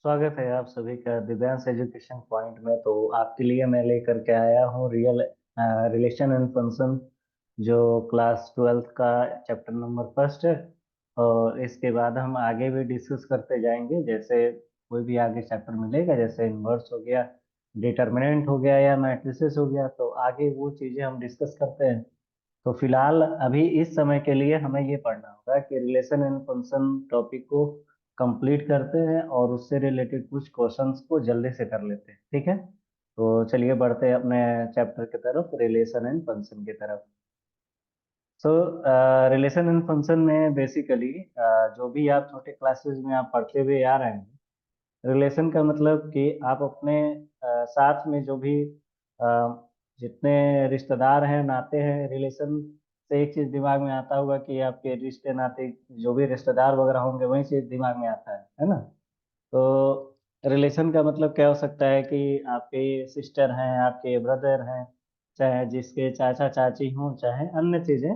स्वागत है आप सभी का दिव्यांश एजुकेशन पॉइंट में। तो आपके लिए मैं लेकर के आया हूँ रिलेशन एंड फंक्शन, जो क्लास 12th का चैप्टर नंबर फर्स्ट है। और इसके बाद हम आगे भी डिस्कस करते जाएंगे, जैसे कोई भी आगे चैप्टर मिलेगा, जैसे इनवर्स हो गया, डिटर्मिनेंट हो गया या मैट्रिसेस हो गया, तो आगे वो चीज़ें हम डिस्कस करते हैं। तो फिलहाल अभी इस समय के लिए हमें ये पढ़ना होगा कि रिलेशन एंड फंक्शन टॉपिक को कंप्लीट करते हैं और उससे रिलेटेड कुछ क्वेश्चंस को जल्दी से कर लेते हैं। ठीक है, तो चलिए बढ़ते हैं अपने चैप्टर की तरफ, रिलेशन एंड फंक्शन की तरफ। सो रिलेशन एंड फंक्शन में बेसिकली जो भी आप छोटे क्लासेस में आप पढ़ते हुए आ रहे हैं, रिलेशन का मतलब कि आप अपने साथ में जो भी अ, जितने रिश्तेदार हैं, नाते हैं, रिलेशन से एक चीज दिमाग में आता होगा कि आपके रिश्ते नाते जो भी रिश्तेदार वगैरह होंगे, वही चीज दिमाग में आता है ना। तो रिलेशन का मतलब क्या हो सकता है कि आपके सिस्टर हैं, आपके ब्रदर हैं, चाहे जिसके चाचा चाची हों, चाहे अन्य चीजें,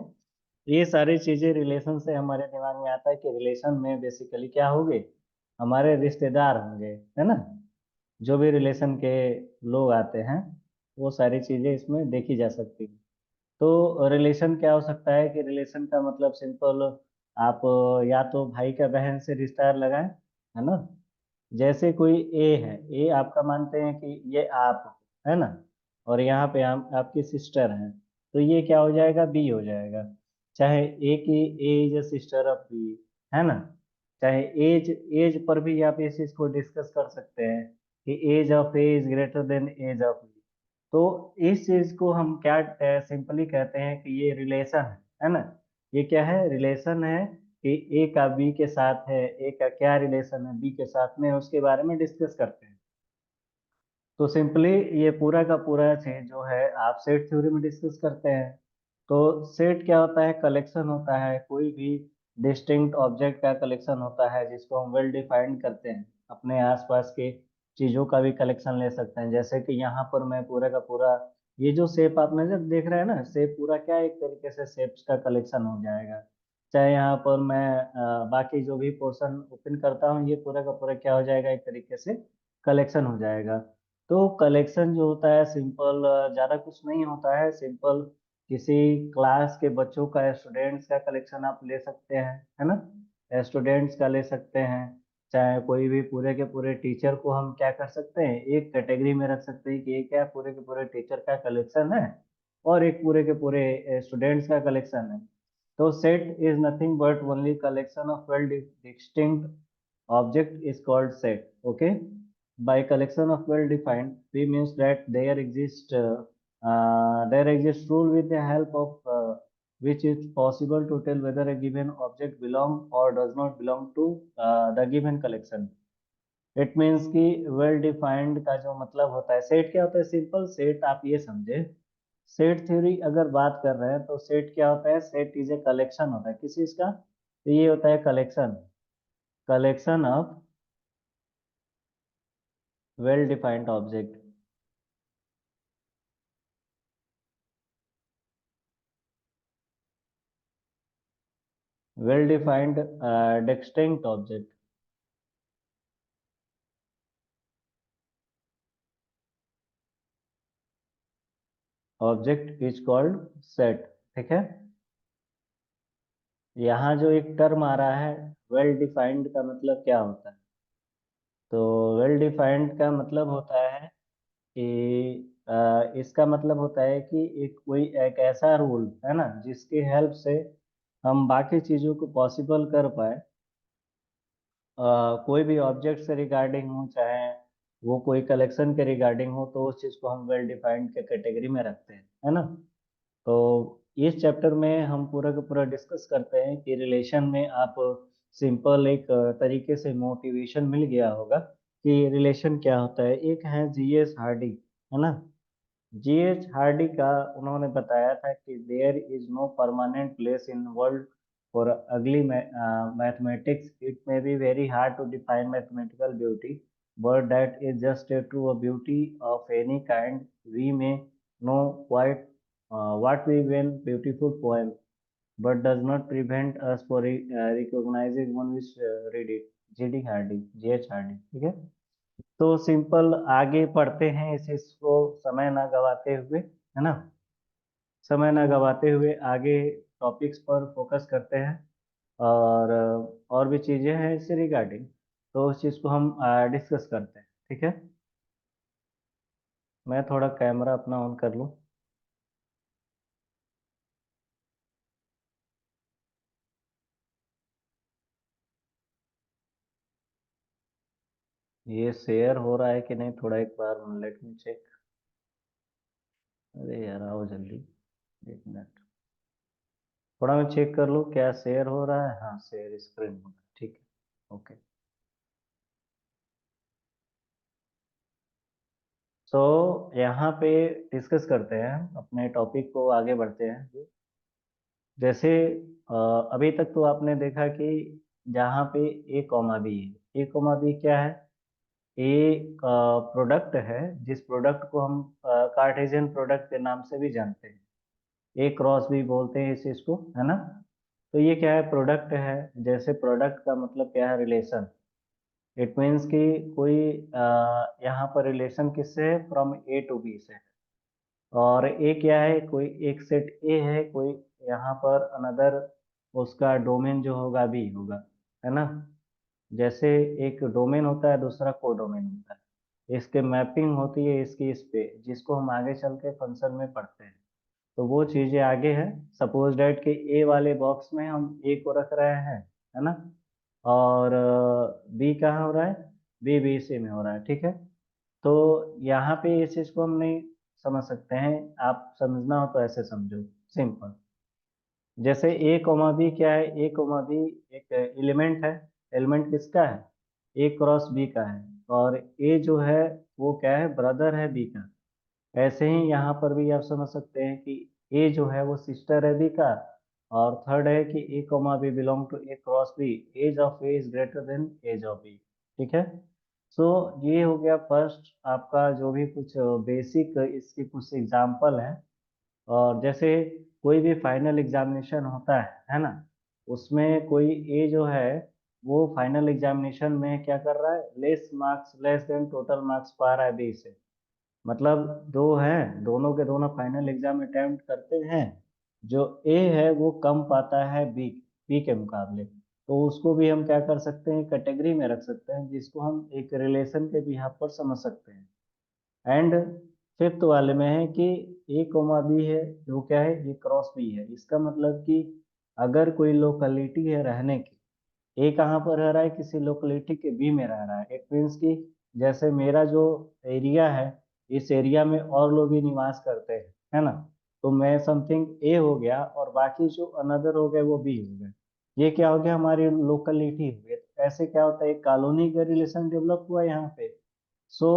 ये सारी चीजें रिलेशन से हमारे दिमाग में आता है कि रिलेशन में बेसिकली क्या होंगे, हमारे रिश्तेदार होंगे, है ना। जो भी रिलेशन के लोग आते हैं, वो सारी चीजें इसमें देखी जा सकती हैं। तो रिलेशन क्या हो सकता है कि रिलेशन का मतलब सिंपल, आप या तो भाई का बहन से रिश्ता लगाएं, है ना। जैसे कोई ए है, ए आपका मानते हैं कि ये आप हो, है ना। और यहाँ पे आपकी सिस्टर हैं, तो ये क्या हो जाएगा, बी हो जाएगा। चाहे ए की A is a sister of B, है ना। चाहे एज एज पर भी आप इस चीज को डिस्कस कर सकते हैं कि age of A is greater than age of B. तो इस चीज को हम क्या सिंपली कहते हैं कि ये रिलेशन है ना। ये क्या है, रिलेशन है कि ए का बी के साथ है, ए का क्या रिलेशन है बी के साथ में, उसके बारे में डिस्कस करते हैं। तो सिंपली ये पूरा का पूरा चीज जो है आप सेट थ्योरी में डिस्कस करते हैं। तो सेट क्या होता है, कलेक्शन होता है, कोई भी डिस्टिंक्ट ऑब्जेक्ट का कलेक्शन होता है, जिसको हम वेल डिफाइंड करते हैं। अपने आसपास के चीजों का भी कलेक्शन ले सकते हैं, जैसे कि यहाँ पर मैं पूरा का पूरा, ये जो शेप आप नजर देख रहे हैं ना, शेप पूरा क्या एक तरीके से शेप्स का कलेक्शन हो जाएगा। चाहे यहाँ पर मैं बाकी जो भी पोर्शन ओपन करता हूँ, ये पूरा का पूरा क्या हो जाएगा, एक तरीके से कलेक्शन हो जाएगा। तो कलेक्शन जो होता है सिंपल, ज़्यादा कुछ नहीं होता है, सिंपल किसी क्लास के बच्चों का, स्टूडेंट्स का कलेक्शन आप ले सकते हैं, है ना। स्टूडेंट्स का ले सकते हैं, चाहे कोई भी पूरे के पूरे टीचर को हम क्या कर सकते हैं, एक कैटेगरी में रख सकते हैं कि ये क्या पूरे के पूरे टीचर का कलेक्शन है, और एक पूरे के पूरे स्टूडेंट्स का कलेक्शन है। तो set is nothing but only collection of well distinct object is called set. Okay, by collection of well defined, we means that there exists rule with the help of which is possible to tell whether a given object belong or does not belong to the given collection. It means कि well defined का जो मतलब होता है, set क्या होता है, simple set आप ये समझे। सेट थ्योरी अगर बात कर रहे हैं तो सेट क्या होता है, सेट इज ए कलेक्शन होता है किसी चीज का, तो ये होता है collection, collection of well defined object. Well defined distinct object, object is called set. ठीक है, यहाँ जो एक टर्म आ रहा है वेल डिफाइंड का मतलब क्या होता है, तो वेल डिफाइंड का मतलब होता है कि इसका मतलब होता है कि एक कोई एक ऐसा रूल है ना, जिसकी हेल्प से हम बाकी चीजों को पॉसिबल कर पाए। कोई भी ऑब्जेक्ट से रिगार्डिंग हो, चाहे वो कोई कलेक्शन के रिगार्डिंग हो, तो उस चीज को हम वेल डिफाइंड के कैटेगरी में रखते हैं, है ना। तो इस चैप्टर में हम पूरा का पूरा डिस्कस करते हैं कि रिलेशन में आप सिंपल एक तरीके से मोटिवेशन मिल गया होगा कि रिलेशन क्या होता है। एक है जीएस हार्डी, है ना। जीएच हार्डी का उन्होंने बताया था कि there is no permanent place in world for ugly mathematics, it may be very hard to define mathematical beauty, but that is just a true beauty of any kind we may know quite what we when beautiful poem. but does not prevent us for recognizing one which read it. GD Hardy, GH Hardy, ठीक है। तो simple आगे पढ़ते हैं इस चीज को समय ना गवाते हुए, है ना। समय ना गवाते हुए आगे टॉपिक्स पर फोकस करते हैं, और और भी चीजें हैं इससे रिगार्डिंग, तो उस चीज को हम डिस्कस करते हैं, ठीक है। मैं थोड़ा कैमरा अपना ऑन कर लूँ। ये शेयर हो रहा है कि नहीं, थोड़ा एक बार लेट मी चेक। अरे यार आओ जल्दी, एक मिनट, थोड़ा मैं चेक कर लूँ क्या शेयर हो रहा है। हाँ शेयर स्क्रीन हो रहा है, ठीक है, ओके। तो यहाँ पे डिस्कस करते हैं, अपने टॉपिक को आगे बढ़ते हैं। जैसे अ, अभी तक तो आपने देखा कि जहाँ पे ए कॉमा बी है, ए कॉमा बी क्या है, ए प्रोडक्ट है, जिस प्रोडक्ट को हम कार्टेशियन प्रोडक्ट के नाम से भी जानते हैं, ए क्रॉस भी बोलते हैं इस चीज को, है ना। तो ये क्या है, प्रोडक्ट है। जैसे प्रोडक्ट का मतलब क्या है, रिलेशन। इट मीन्स कि कोई यहाँ पर रिलेशन किससे है, फ्रॉम ए टू बी से। और ए क्या है, कोई एक सेट ए है, कोई यहाँ पर अनदर, उसका डोमेन जो होगा बी होगा, है ना। जैसे एक डोमेन होता है, दूसरा कोडोमेन होता है, इसके मैपिंग होती है इसकी इस पे, जिसको हम आगे चल के फंक्शन में पढ़ते हैं। तो वो चीजें आगे है। सपोज डेट के ए वाले बॉक्स में हम ए को रख रहे हैं, है ना। और बी कहाँ हो रहा है, बी बी सी में हो रहा है, ठीक है। तो यहाँ पे इस चीज को हम नहीं समझ सकते हैं, आप समझना हो तो ऐसे समझो, सिंपल। जैसे ए कोमा बी क्या है, ए कोमा बी एक एलिमेंट है। एलिमेंट किसका है, ए क्रॉस बी का है। और ए जो है वो क्या है, ब्रदर है बी का। ऐसे ही यहाँ पर भी आप समझ सकते हैं कि ए जो है वो सिस्टर है बी का। और थर्ड है कि A comma B belong to A cross B, age of A is greater than age of B, ठीक है। सो ये हो गया फर्स्ट आपका, जो भी कुछ बेसिक इसके कुछ एग्जाम्पल हैं। और जैसे कोई भी फाइनल एग्जामिनेशन होता है ना, उसमें कोई ए जो है वो फाइनल एग्जामिनेशन में क्या कर रहा है, less marks, less than total marks पा रहा है बी से। मतलब दो हैं, दोनों के दोनों फाइनल एग्जाम अटेम्प्ट करते हैं, जो ए है वो कम पाता है बी, बी के मुकाबले। तो उसको भी हम क्या कर सकते हैं, कैटेगरी में रख सकते हैं, जिसको हम एक रिलेशन के बिहाफ पर समझ सकते हैं। एंड फिफ्थ वाले में है कि ए कोमा बी है, जो क्या है, ये क्रॉस बी है। इसका मतलब कि अगर कोई लोकेलिटी है रहने की, ए कहाँ पर रह रहा है, किसी लोकेलिटी के बी में रह रहा है। इट मीन्स कि जैसे मेरा जो एरिया है, इस एरिया में और लोग भी निवास करते हैं, है ना। तो मैं समथिंग ए हो गया, और बाकी जो अनदर हो गए वो बी हो गए। ये क्या हो गया, हमारी लोकेलिटी हो गई। तो ऐसे क्या होता है, एक कॉलोनी का रिलेशन डेवलप हुआ यहाँ पे। So,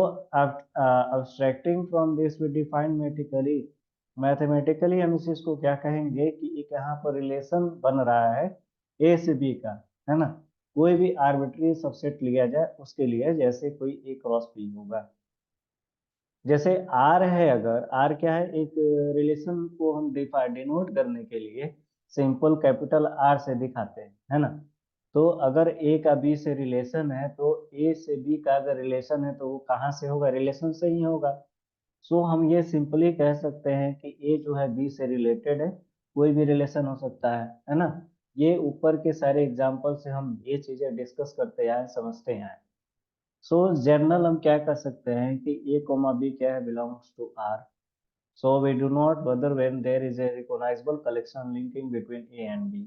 abstracting from this, we define mathematically हम इस चीज को क्या कहेंगे कि एक यहाँ पर रिलेशन बन रहा है ए से बी का, है ना। कोई भी आर्बिट्री सबसेट लिया जाए उसके लिए, जैसे कोई ए क्रॉस बी होगा। जैसे आर है, अगर आर क्या है, एक रिलेशन को हम डिनोट करने के लिए सिंपल कैपिटल आर से दिखाते हैं, है ना। तो अगर ए का बी से रिलेशन है, तो ए से बी का अगर रिलेशन है तो वो कहाँ से होगा, रिलेशन से ही होगा। सो हम ये सिंपली कह सकते हैं कि ए जो है बी से रिलेटेड है, कोई भी रिलेशन हो सकता है ना। ये ऊपर के सारे एग्जाम्पल से हम ये चीजें डिस्कस करते आए, समझते हैं। सो जनरल हम क्या कर सकते हैं कि ए कोमा बी क्या है, belongs to R. So we do not bother when there is a recognizable collection linking between A and B।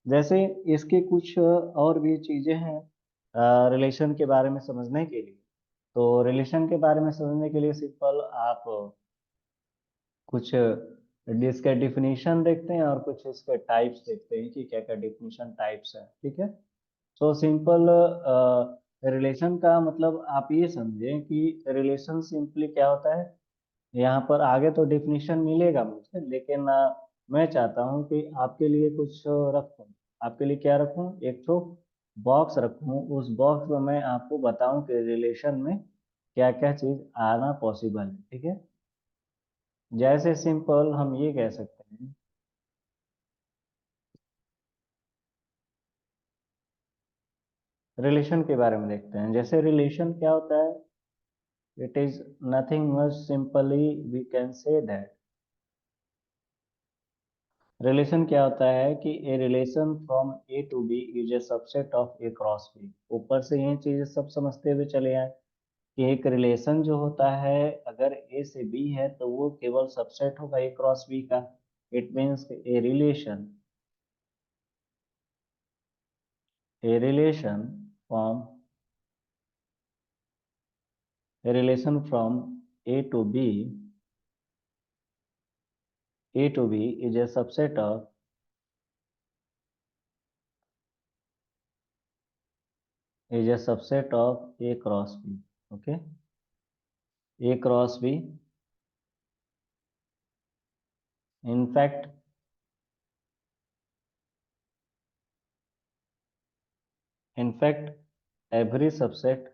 जैसे इसके कुछ और भी चीजें हैं रिलेशन के बारे में समझने के लिए। तो रिलेशन के बारे में समझने के लिए सिंपल आप कुछ इसके डिफिनीशन देखते हैं, और कुछ इसके टाइप्स देखते हैं कि क्या क्या डिफिनीशन टाइप्स है, ठीक है। सो सिंपल रिलेशन का मतलब आप ये समझें कि रिलेशन सिंपली क्या होता है। यहाँ पर आगे तो डिफिनीशन मिलेगा मुझे, लेकिन मैं चाहता हूँ कि आपके लिए कुछ रखूँ। आपके लिए क्या रखूँ, एक तो बॉक्स रखूँ, उस बॉक्स में मैं आपको बताऊं कि रिलेशन में क्या क्या चीज आना पॉसिबल है, ठीक है। जैसे सिंपल हम ये कह सकते हैं रिलेशन के बारे में देखते हैं। जैसे रिलेशन क्या होता है, it is nothing much simply we can say that, relation क्या होता है कि a relation from A to B is a subset of A cross B. ऊपर से ये चीजें सब समझते हुए चले आए कि एक रिलेशन जो होता है अगर ए से बी है तो वो केवल सबसेट होगा ए क्रॉस बी का। It means a relation from from A to B is a subset of A cross B. Okay, A cross B. In fact, in fact, every subset,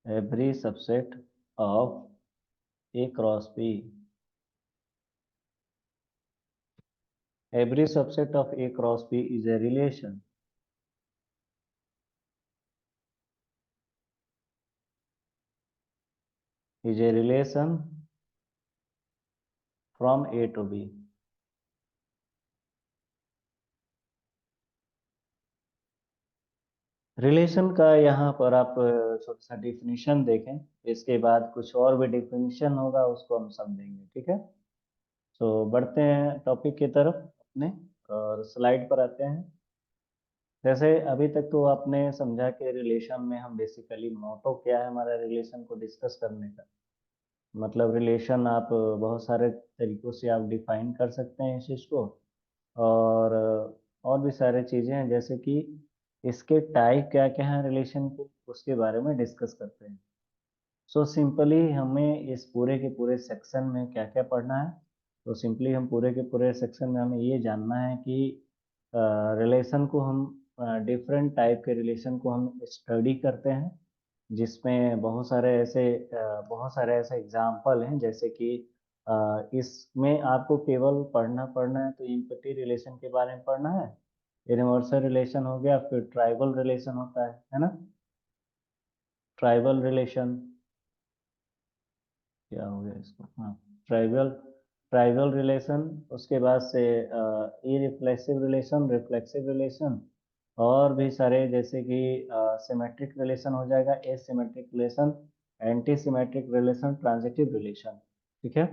every subset of A cross B, every subset of A cross B is a relation from A to B. Relation का यहाँ पर आप छोटा सा definition देखें, इसके बाद कुछ और भी डिफिनीशन होगा उसको हम समझेंगे। ठीक है, तो बढ़ते हैं टॉपिक की तरफ अपने, और स्लाइड पर आते हैं। जैसे अभी तक तो आपने समझा कि रिलेशन में हम बेसिकली मोटो क्या है हमारा रिलेशन को डिस्कस करने का, मतलब रिलेशन आप बहुत सारे तरीकों से आप डिफाइन कर सकते हैं इस चीज़ को। और और भी सारे चीज़ें हैं, जैसे कि इसके टाइप क्या क्या हैं रिलेशन के, उसके बारे में डिस्कस करते हैं। सो सिंपली हमें इस पूरे के पूरे सेक्शन में क्या क्या पढ़ना है, तो सिंपली हम पूरे के पूरे सेक्शन में हमें ये जानना है कि रिलेशन को हम डिफरेंट टाइप के रिलेशन को हम स्टडी करते हैं, जिसमें बहुत सारे ऐसे एग्जाम्पल हैं। जैसे कि इसमें आपको केवल पढ़ना पढ़ना है तो इम्पैथी रिलेशन के बारे में पढ़ना है, यूनिवर्सल रिलेशन हो गया, फिर ट्राइबल रिलेशन होता है ना, ट्राइबल रिलेशन, क्या हो गया इसको, हाँ, ट्राइबल ट्राइबल रिलेशन, उसके बाद से इरिफ्लेक्सिव रिलेशन, रिफ्लेक्सिव रिलेशन, और भी सारे, जैसे कि सिमेट्रिक रिलेशन हो जाएगा, asymmetric relation, anti symmetric relation, transitive relation. ठीक है,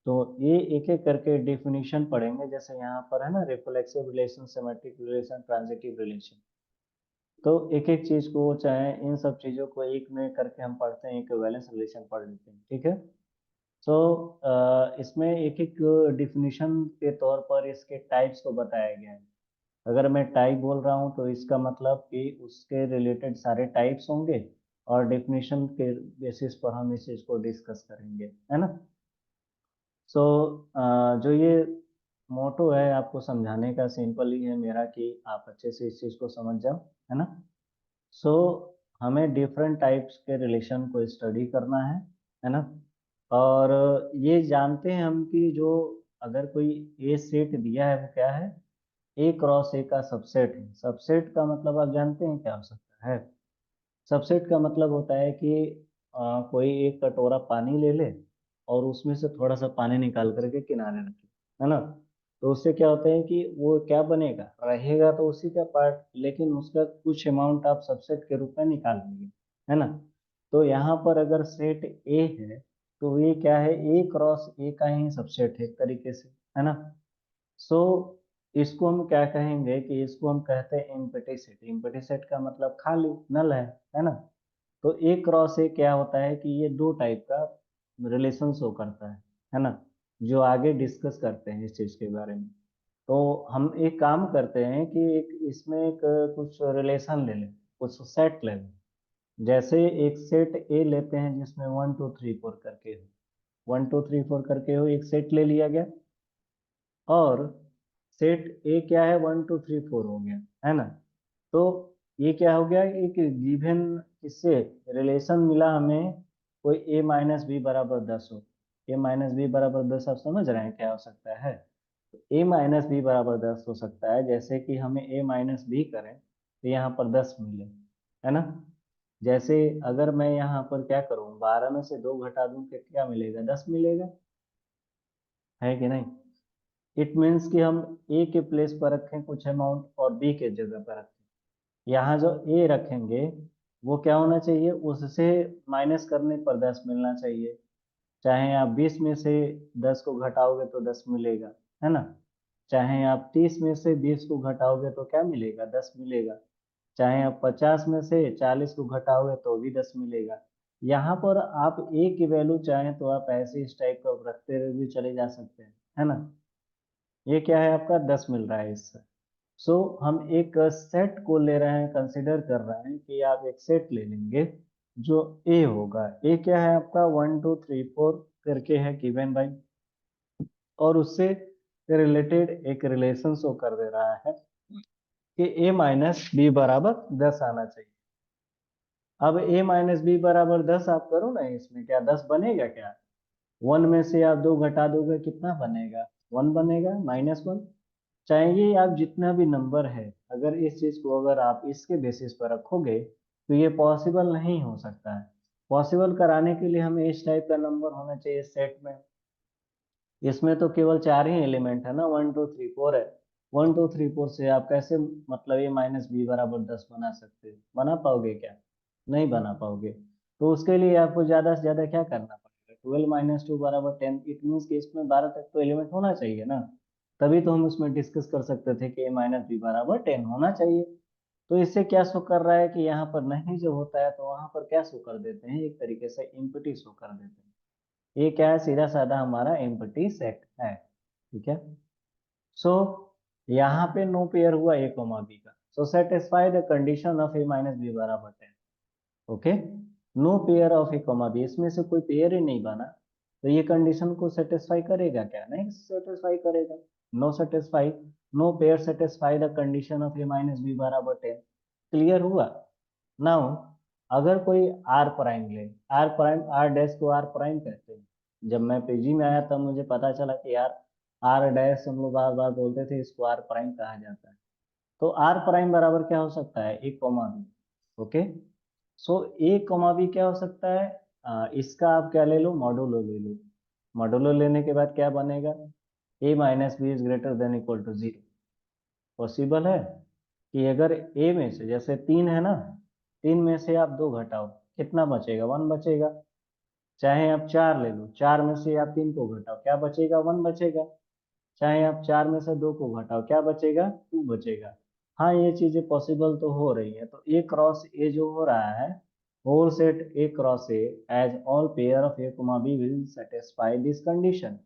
तो ये एक एक करके डिफिनीशन पढ़ेंगे। जैसे यहाँ पर है ना, reflexive relation, symmetric relation, transitive relation, तो एक एक चीज को, चाहे इन सब चीजों को एक में करके हम पढ़ते हैं, इक्विवेलेंस रिलेशन पढ़ लेते हैं। ठीक है, तो इसमें एक एक डिफिनीशन के तौर पर इसके टाइप्स को बताया गया है। अगर मैं टाइप बोल रहा हूँ तो इसका मतलब कि उसके रिलेटेड सारे टाइप्स होंगे, और डिफिनीशन के बेसिस पर हम इस चीज को डिस्कस करेंगे, है ना। सो जो ये मोटो है आपको समझाने का, सिंपल ही है मेरा कि आप अच्छे से इस चीज को समझ जाओ, है ना। सो हमें डिफरेंट टाइप्स के रिलेशन को स्टडी करना है ना। और ये जानते हैं हम कि जो, अगर कोई ए सेट दिया है वो क्या है, ए क्रॉस ए का सबसेट है। सबसेट का मतलब आप जानते हैं क्या हो सकता है, सबसेट का मतलब होता है कि कोई एक कटोरा पानी ले ले और उसमें से थोड़ा सा पानी निकाल करके किनारे रखे, है ना। तो उससे क्या होता है कि वो क्या बनेगा, रहेगा तो उसी का पार्ट, लेकिन उसका कुछ अमाउंट आप सबसेट के रूप में निकाल लेंगे, है ना। तो यहाँ पर अगर सेट ए है तो ये क्या है, ए क्रॉस ए का ही सबसेट है एक तरीके से, है ना। सो इसको हम क्या कहेंगे कि इसको हम कहते हैं एम्प्टी सेट। एम्प्टी सेट का मतलब खाली, नल है ना। तो ए क्रॉस ए क्या होता है कि ये दो टाइप का रिलेशन शो करता है ना, जो आगे डिस्कस करते हैं इस चीज के बारे में। तो हम एक काम करते हैं कि एक इसमें एक कुछ रिलेशन ले लें, कुछ सेट ले लें। जैसे एक सेट ए लेते हैं जिसमें 1 2 3 4 करके हो, 1 2 3 4 करके हो, एक सेट ले लिया गया। और सेट ए क्या है, 1 2 3 4 हो गया, है ना। तो ये क्या हो गया, एक गिवन इससे रिलेशन मिला हमें, कोई a - b = 10 हो। a - b = 10 आप समझ रहे हैं क्या हो सकता है। ए माइनस बी बराबर 10 हो सकता है, जैसे कि हमें ए माइनस बी करें तो यहाँ पर 10 मिले, है ना। जैसे अगर मैं यहाँ पर क्या करूँ, 12 में से 2 घटा दूं तो क्या मिलेगा, 10 मिलेगा, है कि नहीं। इट मीन्स कि हम ए के प्लेस पर रखें कुछ अमाउंट और बी के जगह पर रखें, यहाँ जो ए रखेंगे वो क्या होना चाहिए, उससे माइनस करने पर 10 मिलना चाहिए। चाहे आप 20 में से 10 को घटाओगे तो 10 मिलेगा, है ना। चाहे आप 30 में से 20 को घटाओगे तो क्या मिलेगा, 10 मिलेगा। चाहे आप 50 में से 40 को घटाओगे तो भी 10 मिलेगा। यहाँ पर आप ए की वैल्यू चाहें तो आप ऐसे इस टाइप का रखते हुए भी चले जा सकते हैं, है ना। ये क्या है आपका, 10 मिल रहा है इससे। सो हम एक सेट को ले रहे हैं, कंसिडर कर रहे हैं कि आप एक सेट ले लेंगे जो ए होगा। ए क्या है आपका, 1 2 3 4 करके है गिवन बाई, और उससे रिलेटेड एक रिलेशन शो कर दे रहा है कि ए माइनस बी बराबर 10 आना चाहिए। अब ए माइनस बी बराबर 10 आप करो ना, इसमें क्या 10 बनेगा क्या, 1 में से आप 2 घटा दोगे कितना बनेगा, 1 बनेगा, -1। चाहिए आप जितना भी नंबर है, अगर इस चीज को अगर आप इसके बेसिस पर रखोगे तो ये पॉसिबल नहीं हो सकता है। पॉसिबल कराने के लिए हमें इस टाइप का नंबर होना चाहिए सेट में। इसमें तो केवल 4 ही एलिमेंट है ना, 1 2 3 4 है। 1 2 3 4 से आप कैसे, मतलब ये माइनस बी बराबर 10 बना सकते हो, बना पाओगे क्या, नहीं बना पाओगे। तो उसके लिए आपको ज्यादा से ज्यादा क्या करना पड़ेगा, 12 - 2 बराबर 10। इट मीन्स कि इसमें 12 तक तो एलिमेंट होना चाहिए ना, तभी तो हम उसमें डिस्कस कर सकते थे कि माइनस बी बराबर 10 होना चाहिए। तो इससे क्या शो कर रहा है कि यहाँ पर नहीं जो होता है तो वहां पर क्या शो कर देते हैं, एक तरीके से इम्पटी शो कर देते हैं। ये क्या है, सीधा साधा हमारा एम्प्टी सेट है, ठीक है। सो यहाँ पे नो पेयर हुआ ए कोमा बी का, so satisfy the condition of A minus B बराबर 10। Okay, no pair of A comma B, इसमें से कोई पेयर ही नहीं बना, तो ये कंडीशन को सेटिस्फाई करेगा क्या, नहीं सेटिस्फाई करेगा, no satisfy, no pair satisfy the condition of A minus B बराबर 10। क्लियर हुआ। नाउ अगर कोई आर प्राइम ले, आर प्राइम, आर डैश को आर प्राइम कहते हैं। जब मैं पीजी में आया तब मुझे पता चला कि यार आर डैश हम लोग बार बार बोलते थे, इसको आर प्राइम कहा जाता है। तो आर प्राइम बराबर क्या हो सकता है, ए कोमा बी। ओके, सो ए कोमा बी क्या हो सकता है, इसका आप क्या ले लो, मॉडुलो ले लो। मॉडुलो लेने के बाद क्या बनेगा, A minus B is greater than equal to 0। Possible है कि अगर ए में से, जैसे 3 है ना, 3 में से आप 2 घटाओ कितना बचेगा, 1 बचेगा। चाहे आप 4 ले लो, 4 में से आप 3 को घटाओ क्या बचेगा, 1 बचेगा। चाहे आप 4 में से 2 को घटाओ क्या बचेगा, 2 बचेगा। हाँ, ये चीजें पॉसिबल तो हो रही है। तो ए क्रॉस ए जो हो रहा है, whole set A cross A as all pair of A comma B will satisfy this condition.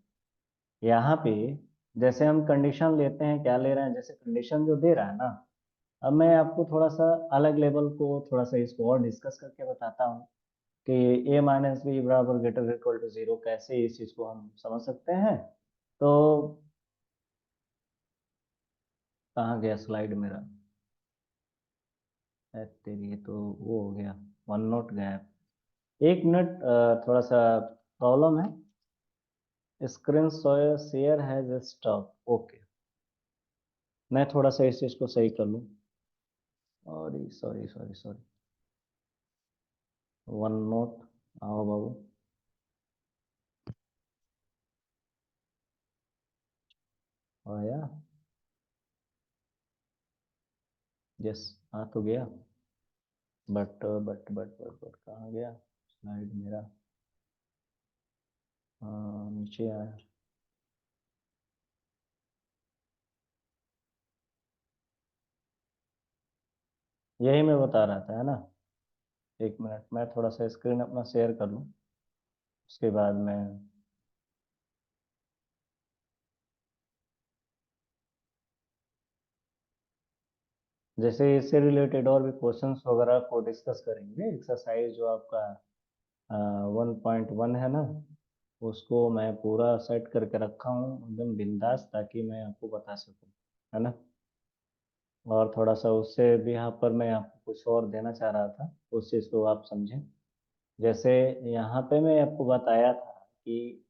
यहाँ पे जैसे हम कंडीशन लेते हैं, क्या ले रहे हैं, जैसे कंडीशन जो दे रहा है ना, अब मैं आपको थोड़ा सा अलग लेवल को थोड़ा सा इसको और डिस्कस करके बताता हूँ कि ए माइनस बी बराबर ग्रेटर इक्वल टू 0 कैसे इस चीज को हम समझ सकते हैं। तो कहाँ गया स्लाइड मेरा, तेरी ये तो वो हो गया, वन नोट गया। एक मिनट, थोड़ा सा प्रॉब्लम है, स्क्रीन शेयर है स्टॉप। ओके, मैं थोड़ा सा इस चीज को सही कर लूँ। Sorry sorry sorry sorry, one note, आओ बाबू, आया, यस, आ तो गया, बट कहाँ गया स्लाइड मेरा, नीचे आया। यही मैं बता रहा था, है ना। एक मिनट, मैं थोड़ा सा स्क्रीन अपना शेयर कर लूँ, उसके बाद मैं, जैसे इससे रिलेटेड और भी क्वेश्चंस वगैरह को डिस्कस करेंगे। एक्सरसाइज जो आपका 1.1 है ना, उसको मैं पूरा सेट करके रखा हूँ एकदम बिंदास, ताकि मैं आपको बता सकूँ, है ना। और थोड़ा सा उससे भी यहाँ पर मैं आपको कुछ और देना चाह रहा था, उस चीज़ को आप समझें। जैसे यहाँ पे मैं आपको बताया था कि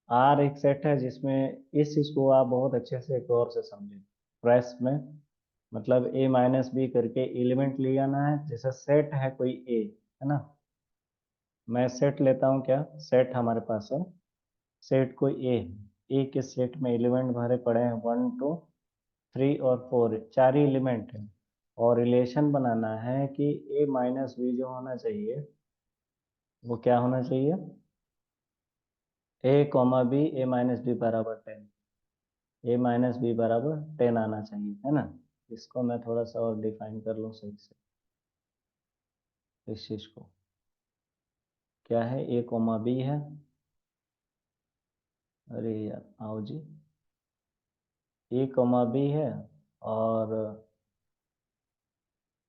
आर एक सेट है जिसमें इस चीज को आप बहुत अच्छे से गौर से समझें। प्रेस में मतलब ए माइनस बी करके एलिमेंट ले आना है, जैसे सेट है कोई ए, है ना। मैं सेट लेता हूँ, क्या सेट हमारे पास है, सेट कोई ए के सेट में एलिमेंट भरे पड़े हैं 1 2 3 और 4, चार ही एलिमेंट है। और रिलेशन बनाना है कि ए माइनस बी जो होना चाहिए वो क्या होना चाहिए, ए कॉमा बी, ए माइनस बी बराबर 10, ए माइनस बी बराबर 10 आना चाहिए, है ना। इसको मैं थोड़ा सा और डिफाइन कर लूँ सही से, इस चीज को, क्या है, ए कॉमा बी है, अरे यार आओ जी, ए कॉमा बी है, और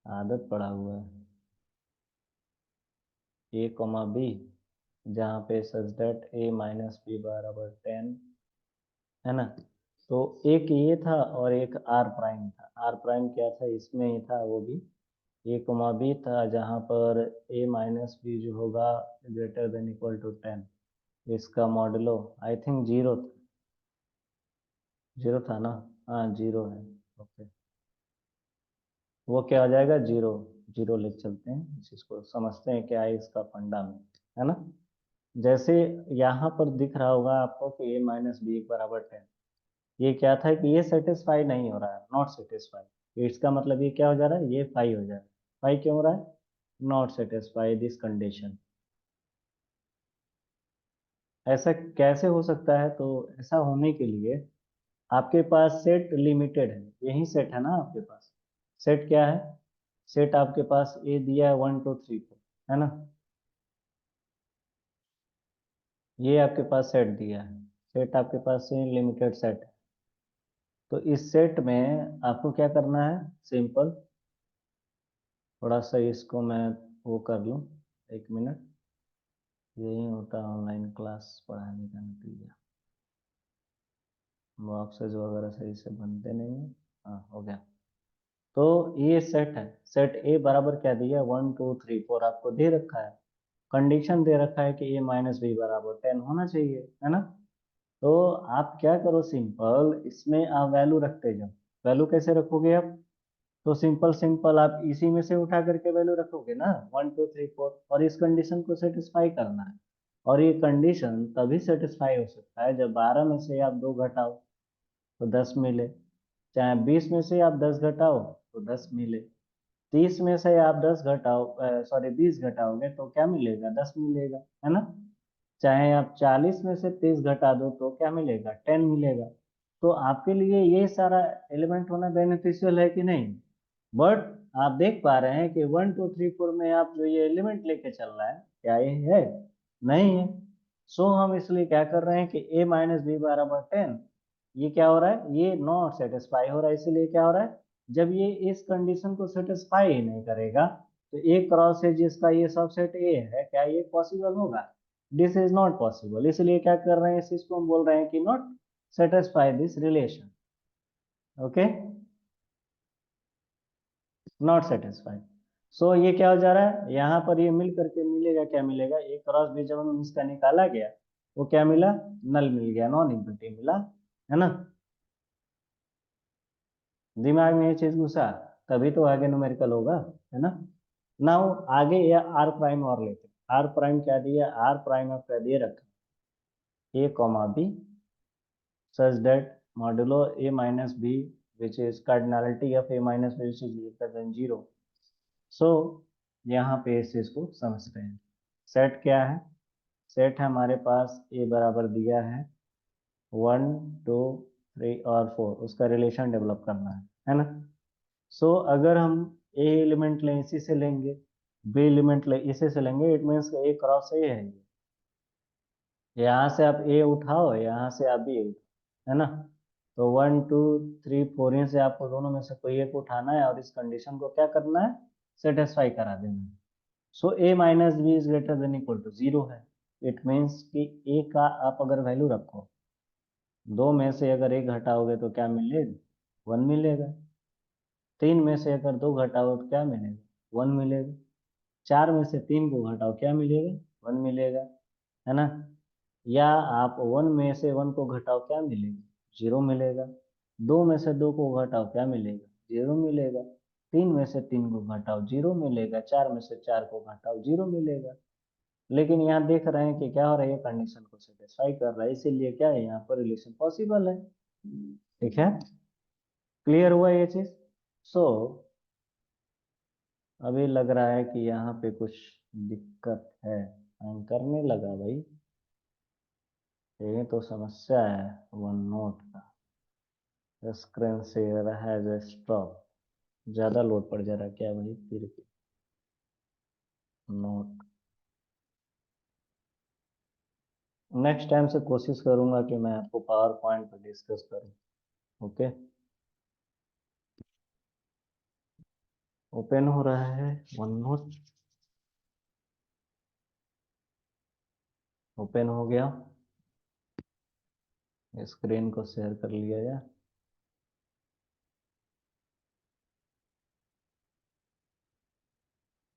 आदत पड़ा हुआ है, ए कॉमा बी, जहाँ पे such that A minus B बराबर 10, है ना। तो एक ये था और एक आर प्राइम था। आर प्राइम क्या था, इसमें ही था वो भी, ए कॉमा बी था, जहाँ पर ए माइनस बी जो होगा ग्रेटर देन इक्वल टू 10, इसका मॉडलो आई थिंक जीरो था, जीरो था ना, हाँ जीरो है, ओके। वो क्या हो जाएगा, जीरो, जीरो लिख चलते हैं, इस चीज को समझते हैं क्या है इसका फंडा में, है ना। जैसे यहाँ पर दिख रहा होगा आपको कि ए माइनस बी बराबर 10, ये क्या था कि ये सेटिस्फाई नहीं हो रहा है, नॉट सेटिस्फाई, इसका मतलब ये क्या हो जा रहा है, ये फाई हो जा रहा है। फाई क्यों हो रहा है, नॉट सेटिस्फाई दिस कंडीशन। ऐसा कैसे हो सकता है, तो ऐसा होने के लिए आपके पास सेट लिमिटेड है, यही सेट है ना आपके पास। सेट क्या है, सेट आपके पास ए दिया है 1 2 3 4, है ना, ये आपके पास सेट दिया है, सेट आपके पास से लिमिटेड सेट है। तो इस सेट में आपको क्या करना है, सिंपल, थोड़ा सा इसको मैं वो कर लूँ, 1 मिनट, यही होता है ऑनलाइन क्लास पढ़ाने का नतीजा, बॉक्सेज वगैरह सही से बनते नहीं है। हाँ हो गया। तो ये सेट है, सेट ए बराबर क्या दिया, 1 2 3 4 आपको दे रखा है, कंडीशन दे रखा है कि ए माइनस बी बराबर 10 होना चाहिए, है ना। तो आप क्या करो, सिंपल इसमें आप वैल्यू रखते जाओ। वैल्यू कैसे रखोगे आप, तो सिंपल सिंपल आप इसी में से उठा करके वैल्यू रखोगे ना, 1 2 3 4, और इस कंडीशन को सेटिस्फाई करना है। और ये कंडीशन तभी सेटिस्फाई हो सकता है जब 12 में से आप 2 घटाओ तो 10 मिले, चाहे 20 में से आप 10 घटाओ तो 10 मिले, 30 में से आप 10 घटाओ, सॉरी 20 घटाओगे तो क्या मिलेगा, 10 मिलेगा, है ना। चाहे आप 40 में से 30 घटा दो तो क्या मिलेगा, 10 मिलेगा। तो आपके लिए ये सारा एलिमेंट होना बेनिफिशियल है कि नहीं। बट आप देख पा रहे हैं कि 1 2 3 4 में आप जो ये एलिमेंट लेके चल रहा है, क्या ये है, नहीं है। सो हम इसलिए क्या कर रहे हैं कि ए माइनस बी बराबर 10, ये क्या हो रहा है, ये नॉट सेटिस्फाई हो रहा है, इसीलिए क्या हो रहा है, जब ये इस कंडीशन को सेटिस्फाई ही नहीं करेगा तो ए क्रॉस है जिसका ये सबसेट ए है, क्या ये पॉसिबल होगा, दिस इज नॉट पॉसिबल। इसलिए क्या कर रहे हैं, इस चीज को हम बोल रहे हैं कि not satisfy this relation, okay, not satisfied. So ये क्या हो जा रहा है, यहाँ पर ये मिल करके मिलेगा, क्या मिलेगा, ए क्रॉस बी जब हम इसका निकाला गया वो क्या मिला, नल मिल गया, नॉन इम्पिटी मिला, है ना। दिमाग में ये चीज घुसा, तभी तो आगे न्यूमेरिकल होगा, है ना। नाउ आगे ये आर प्राइम और लेते हैं। आर प्राइम क्या दिया, आर प्राइम आपका दे रखा A comma B such that modulo a minus b, which is cardinality of a minus b, which is greater than 0. सो यहाँ पे इस चीज को समझते हैं। सेट क्या है, सेट हमारे पास ए बराबर दिया है 1 2 3 और 4, उसका रिलेशन डेवलप करना है ना। सो अगर हम ए एलिमेंट लें इसी से लेंगे, बी एलिमेंट ले इसी से लेंगे, it means A cross A है, यहाँ से आप ए उठाओ, यहाँ से आप बी उठाओ, है ना। तो 1 2 3 4 ही से आपको दोनों में से कोई एक उठाना है और इस कंडीशन को क्या करना है, सेटिस्फाई करा देना है। So A minus B is greater than equal to 0 है। इट मीन्स कि ए का आप अगर वैल्यू रखो, दो में से अगर एक घटाओगे तो क्या मिलेगा, 1 मिलेगा। 3 में से अगर 2 घटाओ तो क्या मिलेगा, 1 मिलेगा। 4 में से 3 को घटाओ क्या मिलेगा, 1 मिलेगा, है ना। या आप 1 में से 1 को घटाओ, क्या मिलेगा? 0 मिलेगा। 2 में से 2 को घटाओ, क्या मिलेगा? 0 मिलेगा। 3 में से 3 को घटाओ, 0 मिलेगा। 4 में से 4 को घटाओ, 0 मिलेगा। लेकिन यहाँ देख रहे हैं कि क्या हो रहा है, ये कंडीशन को सेटिस्फाई कर रहा है, इसीलिए क्या है, यहाँ पर रिलेशन पॉसिबल है। ठीक है, क्लियर हुआ ये चीज? सो अभी लग रहा है कि यहाँ पे कुछ दिक्कत है। करने लगा भाई, ये तो समस्या है वन नोट का। स्क्रीन शेयर हैज स्टॉप, ज्यादा लोड पड़ जा रहा है क्या भाई? फिर नोट, नेक्स्ट टाइम से कोशिश करूंगा कि मैं आपको पावर पॉइंट पर डिस्कस करूं। ओके, ओपन हो रहा है वन नोट, ओपन हो गया। स्क्रीन को शेयर कर लिया या?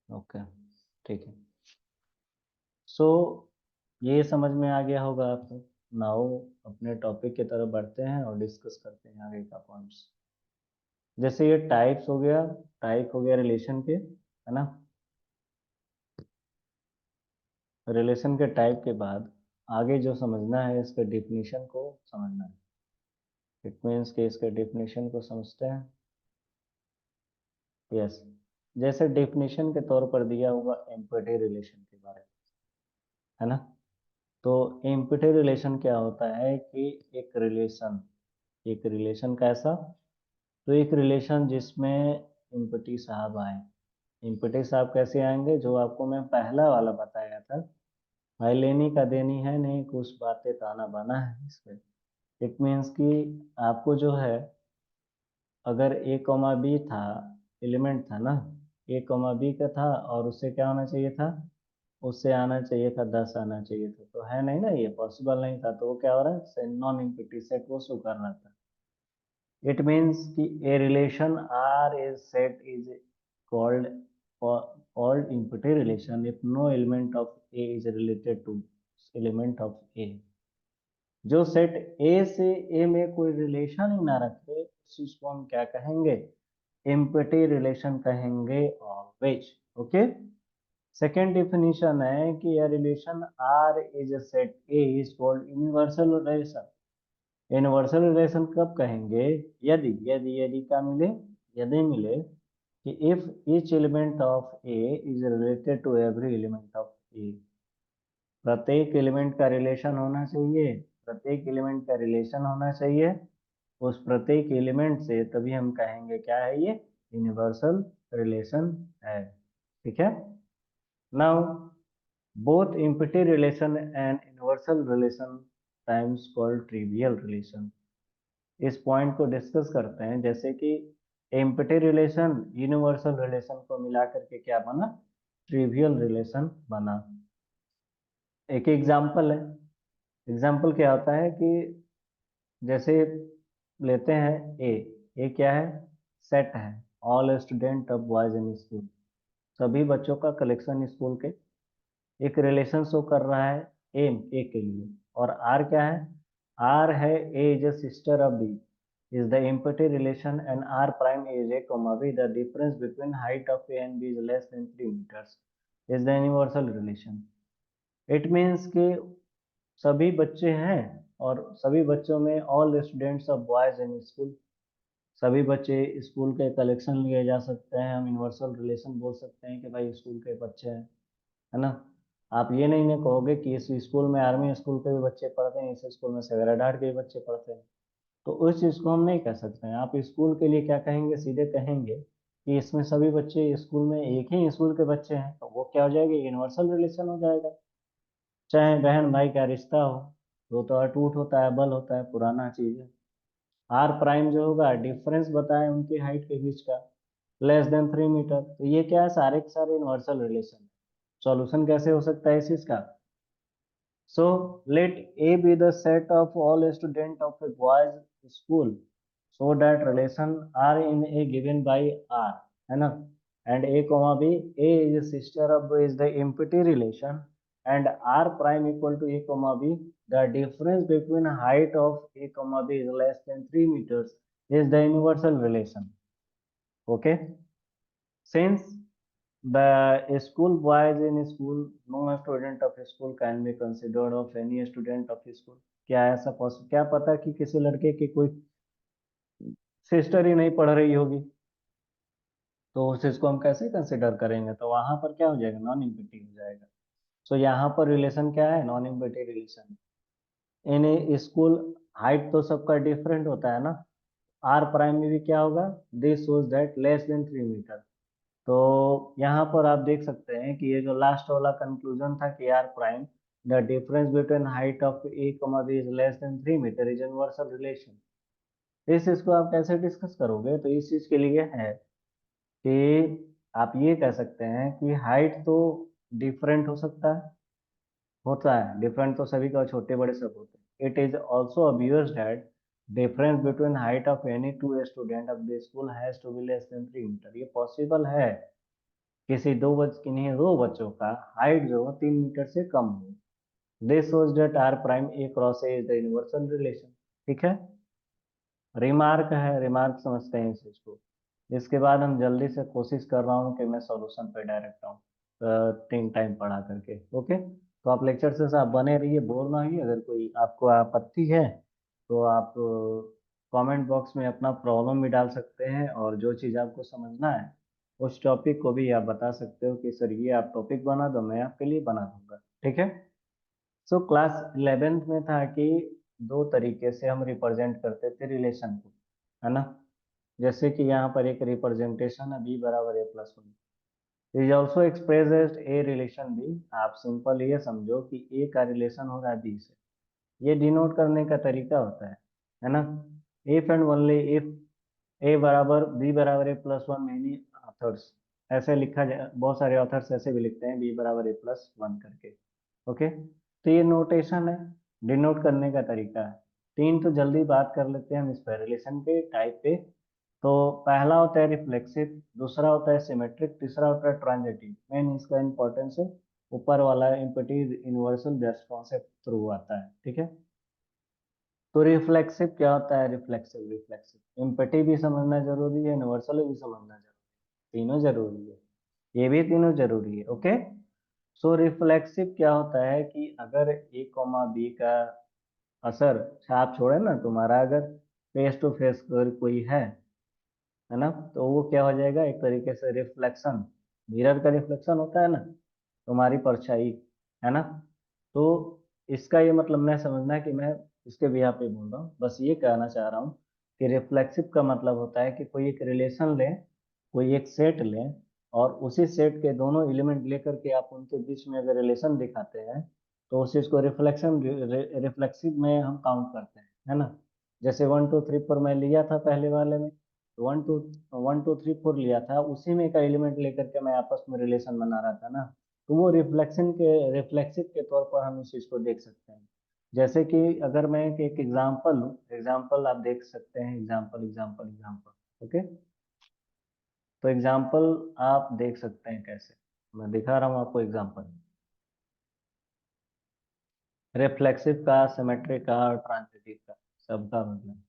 ओके, ठीक है। सो ये समझ में आ गया होगा आपको। नाउ अपने टॉपिक की तरफ बढ़ते हैं और डिस्कस करते हैं आगे का पॉइंट्स। जैसे ये टाइप्स हो गया, टाइप हो गया रिलेशन के, है ना? रिलेशन के टाइप के बाद आगे जो समझना है, इसके डेफिनेशन को समझना है। इट मीन्स कि इसके डेफिनेशन को समझते हैं। यस, जैसे डेफिनेशन के तौर पर दिया होगा एम्पैथी रिलेशन के बारे में, है ना? तो एम्पैथी रिलेशन क्या होता है कि एक रिलेशन कैसा? तो एक रिलेशन जिसमें एम्पैथी साहब आए। एम्पैथी साहब कैसे आएंगे? जो आपको मैं पहला वाला बताया था, भाई लेनी का देनी है नहीं, कुछ बातें ताना बाना है इस पे। इट मीन्स कि आपको जो है, अगर ए कॉमा बी था, एलिमेंट था ना, ए कॉमा बी का था, और उससे क्या होना चाहिए था? उससे आना चाहिए था 10 आना चाहिए था, तो है नहीं ना, ये पॉसिबल नहीं था। तो वो क्या हो रहा है, नॉन एम्पटी सेट वो शो कर रहा था। इट मीन्स कि a relation R is set is called called empty relation if no element of A is related to element of A। जो सेट ए से ए में कोई रिलेशन ही ना रखे, उस चीज को हम क्या कहेंगे? एम्पटी रिलेशन कहेंगे ऑलवेज। ओके, सेकेंड डिफिनीशन है कि यह relation R is a set A is called universal relation. Universal relation कब कहेंगे? यदि यदि यदि का मिले, यदि मिले कि if each element of A is related to every element of A. प्रत्येक एलिमेंट का रिलेशन होना चाहिए, प्रत्येक एलिमेंट का रिलेशन होना चाहिए उस प्रत्येक एलिमेंट से, तभी हम कहेंगे क्या है ये? यूनिवर्सल रिलेशन है। ठीक है। Now both empty relation and universal relation times called trivial relation। इस पॉइंट को डिस्कस करते हैं। जैसे कि एम्पटी रिलेशन यूनिवर्सल रिलेशन को मिला करके क्या बना? ट्रिवियल रिलेशन बना। एक एग्जांपल है। एग्जांपल क्या होता है कि जैसे लेते हैं ए। ए क्या है? सेट है, all student of boys in school, सभी बच्चों का कलेक्शन स्कूल के। एक रिलेशन शो कर रहा है एम ए के लिए, और आर क्या है? आर है A is a sister of B, is the empty relation, and r prime is a comma b, the difference between height of a and b is less than 3 meters, is the universal relation। it means कि सभी बच्चे हैं, और सभी बच्चों में all students of boys in school, सभी बच्चे स्कूल के कलेक्शन लिए जा सकते हैं। हम यूनिवर्सल रिलेशन बोल सकते हैं कि भाई स्कूल के बच्चे हैं, है ना? आप ये नहीं ना कहोगे कि इस स्कूल में आर्मी स्कूल के भी बच्चे पढ़ते हैं, इस स्कूल में सवेराडाट के भी बच्चे पढ़ते हैं। तो उस चीज को हम नहीं कह सकते हैं। आप स्कूल के लिए क्या कहेंगे? सीधे कहेंगे कि इसमें सभी बच्चे स्कूल में एक ही स्कूल के बच्चे हैं, तो वो क्या हो जाएगा? यूनिवर्सल रिलेशन हो जाएगा। चाहे बहन भाई का रिश्ता हो, वो तो अटूट होता है, बल होता है, पुराना चीज है। आर प्राइम जो होगा, डिफरेंस बताए उनकी हाइट के बीच का, लेस देन 3 मीटर, तो ये क्या है? सारे के सारे यूनिवर्सल रिलेशन। सॉल्यूशन कैसे हो सकता है इस चीज का? So let A be the set of all students of a boys school, so that relation R in A given by R, है ना? And A comma B, A is a sister of B is the empty relation, and R prime equal to A comma B, the difference between height of a comma b is less than 3 meters is the universal relation. Okay, since the school boys in school, no student of school can be considered of any student of school. क्या ऐसा possible, क्या पता कि किसी लड़के की कोई sister ही नहीं पढ़ रही होगी, तो उस चीज को हम कैसे कंसिडर करेंगे, तो वहां पर क्या हो जाएगा, नॉन इम्पिटी हो जाएगा। सो यहाँ पर रिलेशन क्या है, non empty relation. In school height तो सबका डिफरेंट होता है ना, आर प्राइम में भी क्या होगा, this shows that less than 3 metre. तो यहाँ पर आप देख सकते हैं कि ये जो लास्ट वाला कंक्लूजन था कि R prime the difference between height of A comma B is less than 3 metre is universal relation. इस चीज को आप कैसे डिस्कस करोगे, तो इस चीज के लिए है कि आप ये कह सकते हैं कि हाइट तो डिफरेंट हो सकता है, होता है डिफरेंट, तो सभी का छोटे बड़े सब होते हैं। It is also obvious that difference between height of any two student of the school has to be less than 3 metre. ये पॉसिबल है, किसी किन्हीं दो बच्चों का हाइट जो 3 मीटर से कम हो। This shows that R prime A cross A is the universal relation. ठीक है, रिमार्क है, रिमार्क समझते हैं इस चीज को। इसके बाद हम जल्दी से कोशिश कर रहा हूँ कि मैं सॉल्यूशन पे डायरेक्ट आऊँ, 3 टाइम पढ़ा करके। ओके, तो आप लेक्चर से साथ बने रहिए, बोर ना होइए। अगर कोई आपको आपत्ति है तो आप कमेंट बॉक्स में अपना प्रॉब्लम भी डाल सकते हैं, और जो चीज़ आपको समझना है उस टॉपिक को भी आप बता सकते हो कि सर ये आप टॉपिक बना दो, मैं आपके लिए बना दूंगा। ठीक है, सो क्लास 11th में था कि दो तरीके से हम रिप्रेजेंट करते थे रिलेशन को, है ना। जैसे कि यहाँ पर एक रिप्रेजेंटेशन है, बी बराबर A plus one is also express as a relation B. आप सिंपल ये समझो कि ए का रिलेशन हो रहा है बी से, ये डिनोट करने का तरीका होता है ना। इफ एंड ओनली इफ ए बराबर बी बराबर A plus one, many authors ऐसे लिखा जाए, बहुत सारे ऑथर्स ऐसे भी लिखते हैं बी बराबर ए प्लस वन करके। ओके, तो ये नोटेशन है, डिनोट करने का तरीका है। तीन तो जल्दी बात कर लेते हैं हम इस पर, रिलेशन पे, टाइप पे। तो पहला होता है रिफ्लेक्सिव, दूसरा होता है सिमेट्रिक, तीसरा होता है ट्रांजिटिव। मेन इसका इंपॉर्टेंस है, ऊपर वाला empty universal just concept through आता है। ठीक है, तो रिफ्लेक्सिव क्या होता है, रिफ्लेक्सिव रिफ्लेक्सिव इम्पटी भी समझना जरूरी है, यूनिवर्सल भी समझना जरूरी है, तीनों जरूरी है, ये भी तीनों जरूरी है। ओके, सो रिफ्लेक्सिव क्या होता है कि अगर ए कॉमा बी का असर, छाप छोड़े ना, तुम्हारा अगर फेस टू फेस कोई है ना, तो वो क्या हो जाएगा, एक तरीके से रिफ्लेक्शन, मिरर का रिफ्लेक्शन होता है ना, तुम्हारी परछाई, है ना। तो इसका ये मतलब नहीं समझना है कि मैं इसके भी यहाँ पे बोल रहा हूँ, बस ये कहना चाह रहा हूँ कि रिफ्लेक्सिव का मतलब होता है कि कोई एक रिलेशन लें, कोई एक सेट लें, और उसी सेट के दोनों एलिमेंट लेकर के आप उनके बीच में अगर रिलेशन दिखाते हैं, तो उस चीज को रिफ्लेक्शन रिफ्लेक्सिव में हम काउंट करते हैं, है ना। जैसे 1 2 3 4 मैं लिया था पहले वाले में, 1 2 3 4 लिया था, उसी में का एलिमेंट लेकर के मैं आपस में रिलेशन बना रहा था ना, तो वो रिफ्लेक्सिव के तौर पर हम इस चीज को देख सकते हैं। जैसे कि अगर मैं एक एग्जांपल लूँ, एग्जांपल आप देख सकते हैं, एग्जांपल एग्जांपल एग्जांपल। ओके, तो एग्जांपल आप देख सकते हैं कैसे, मैं दिखा रहा हूँ आपको एग्जांपल, रिफ्लेक्सिव का, सिमेट्रिक का और ट्रांजिटिव का, सबका मतलब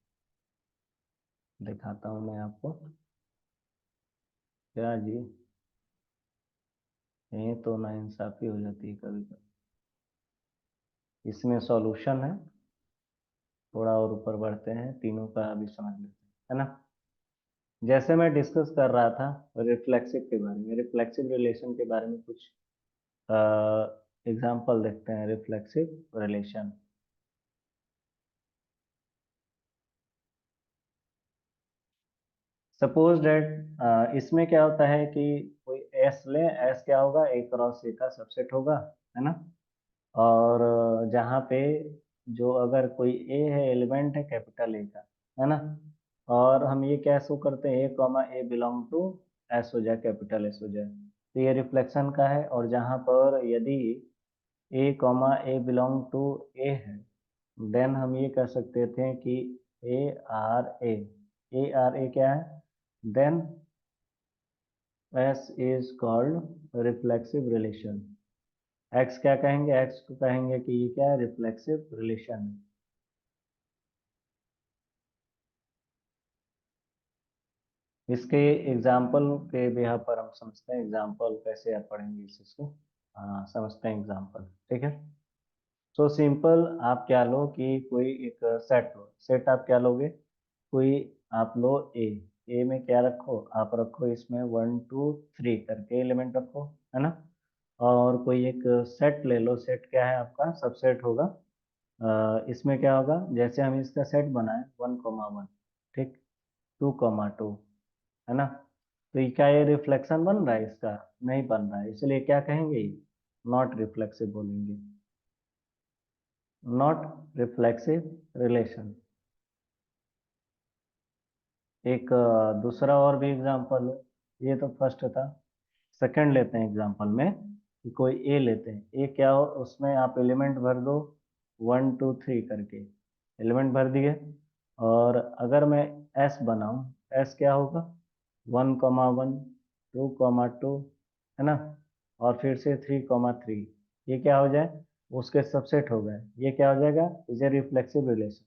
दिखाता हूँ मैं आपको। क्या जी, ये तो नाइंसाफी हो जाती है कभी कभी। इसमें सॉल्यूशन है, थोड़ा और ऊपर बढ़ते हैं, तीनों का भी समझ लेते हैं, है ना। जैसे मैं डिस्कस कर रहा था रिफ्लेक्सिव के बारे में, रिफ्लेक्सिव रिलेशन के बारे में कुछ एग्जांपल देखते हैं, रिफ्लेक्सिव रिलेशन। सपोज डेट इसमें क्या होता है कि कोई एस ले, एस क्या होगा, ए क्रॉस ए का सबसेट होगा, है ना। और जहाँ पे जो अगर कोई ए है, एलिमेंट है कैपिटल ए का, है ना, और हम ये क्या शो करते हैं, A comma A belong to S हो जाए, कैपिटल एस हो जाए, तो ये रिफ्लेक्शन का है। और जहाँ पर यदि ए कॉमा ए बिलोंग टू ए है, देन हम ये कह सकते थे कि A R A, A R A क्या है, then S is called reflexive relation. X क्या कहेंगे, एक्स को कहेंगे कि ये क्या है, रिफ्लेक्सिव रिलेशन। इसके एग्जाम्पल के बिहार पर हम समझते हैं, एग्जाम्पल कैसे आप पढ़ेंगे इस चीज को। हाँ, समझते हैं एग्जाम्पल, ठीक है। सो सिंपल, आप क्या लो कि कोई एक सेट लो, सेट आप क्या लोगे, कोई आप लो ए। ए में क्या रखो, आप रखो इसमें 1 2 3 करके एलिमेंट रखो, है ना। और कोई एक सेट ले लो, सेट क्या है आपका, सबसेट होगा। इसमें क्या होगा, जैसे हम इसका सेट बनाए 1 1, ठीक, 2 2, है ना। तो ये क्या, ये रिफ्लेक्शन बन रहा है इसका, नहीं बन रहा है, इसलिए क्या कहेंगे, नॉट रिफ्लेक्सिव बोलेंगे, नॉट रिफ्लेक्सिव रिलेशन। एक दूसरा और भी एग्जांपल है, ये तो फर्स्ट था। सेकंड लेते हैं एग्जांपल में, कि कोई ए लेते हैं, ए क्या हो, उसमें आप एलिमेंट भर दो 1 2 3 करके, एलिमेंट भर दिए। और अगर मैं एस बनाऊं, एस क्या होगा, 1 1 2 2, है ना। और फिर से 3 3, ये क्या हो जाए, उसके सबसेट हो गए, ये क्या हो जाएगा, is a reflexive relation.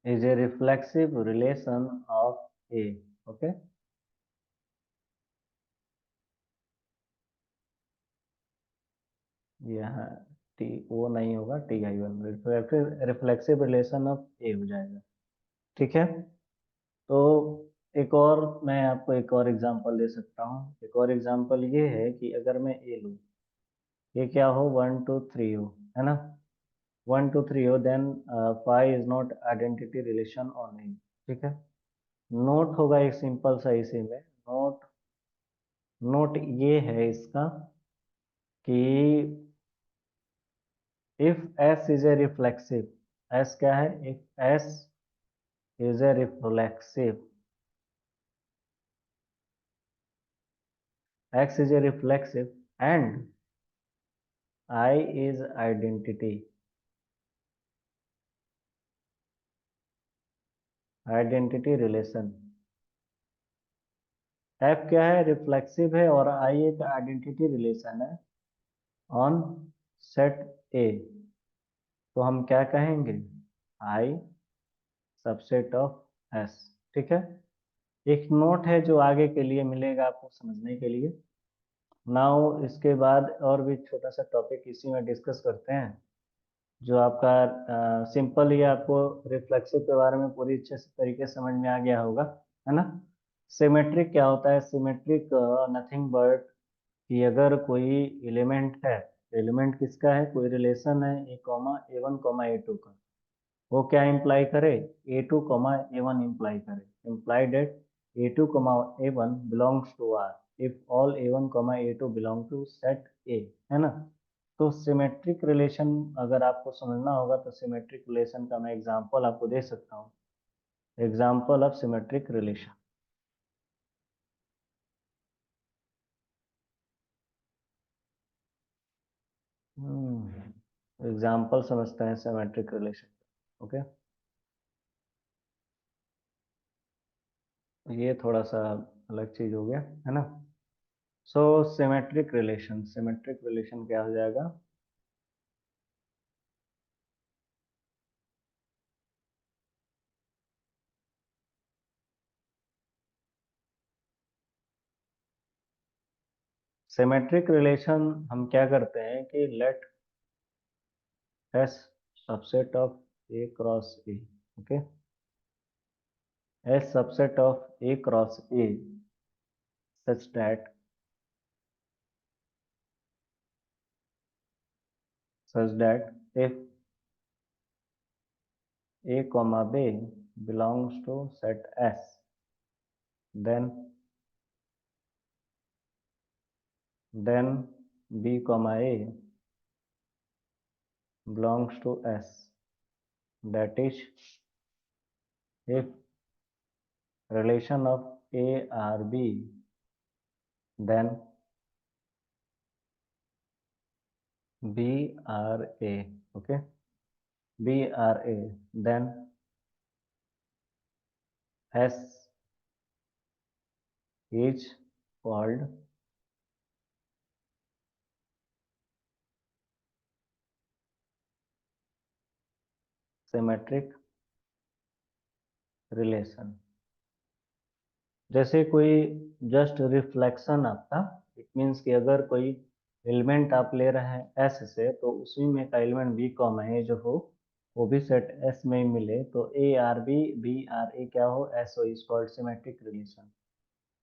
Is a reflexive relation of A, okay. यहाँ टी ओ नहीं होगा, TI1, रिफ्लेक्सिव रिलेशन ऑफ ए हो जाएगा, ठीक है। तो एक और मैं आपको एक और एग्जांपल दे सकता हूँ, एक और एग्जांपल ये है कि अगर मैं ए लूँ, ये क्या हो, 1 2 3 हो, है ना। 1 2 3 हो, then five is not identity relation on A, ठीक है। नोट होगा एक सिंपल सा इसी में, नोट, नोट ये है इसका कि if S is a reflexive, S क्या है, if S is a reflexive, x is a reflexive, and I is identity, identity relation. F क्या है, रिफ्लेक्सिव है, और आई एक आइडेंटिटी रिलेशन है ऑन सेट ए, तो हम क्या कहेंगे, आई सबसेट ऑफ एस, ठीक है। एक नोट है जो आगे के लिए मिलेगा आपको समझने के लिए। नाउ इसके बाद और भी छोटा सा टॉपिक इसी में डिस्कस करते हैं, जो आपका सिंपल ही आपको रिफ्लेक्सिव के बारे में पूरी अच्छे से तरीके से समझ में आ गया होगा, है ना। सिमेट्रिक क्या होता है, सिमेट्रिक नथिंग बट कि अगर कोई एलिमेंट है, एलिमेंट किसका है, कोई रिलेशन है A1 A2 का, वो क्या इंप्लाई करे, A2 A1 इंप्लाई करे, imply that A2 A1 belongs to R if all A1 A2 belong to set A, है ना। तो सिमेट्रिक रिलेशन अगर आपको समझना होगा तो सिमेट्रिक रिलेशन का मैं एग्जांपल आपको दे सकता हूँ, example of symmetric relation. Example समझते हैं सिमेट्रिक रिलेशन, ओके। ये थोड़ा सा अलग चीज हो गया, है ना। सो सिमेट्रिक रिलेशन, सिमेट्रिक रिलेशन क्या हो जाएगा, सिमेट्रिक रिलेशन हम क्या करते हैं कि let S subset of A cross A, okay, S subset of A cross A such that if a comma b belongs to set S, then b comma a belongs to S, that is if relation of a are b, then b are a, okay, b are a, then S is called symmetric relation. जैसे कोई just reflection आपका, it means कि अगर कोई element आप ले रहे हैं एस से, तो उसी में का एलिमेंट बी कॉमा ए जो हो वो भी सेट एस में ही मिले, तो A R B, B R A क्या हो, S O, is called symmetric relation.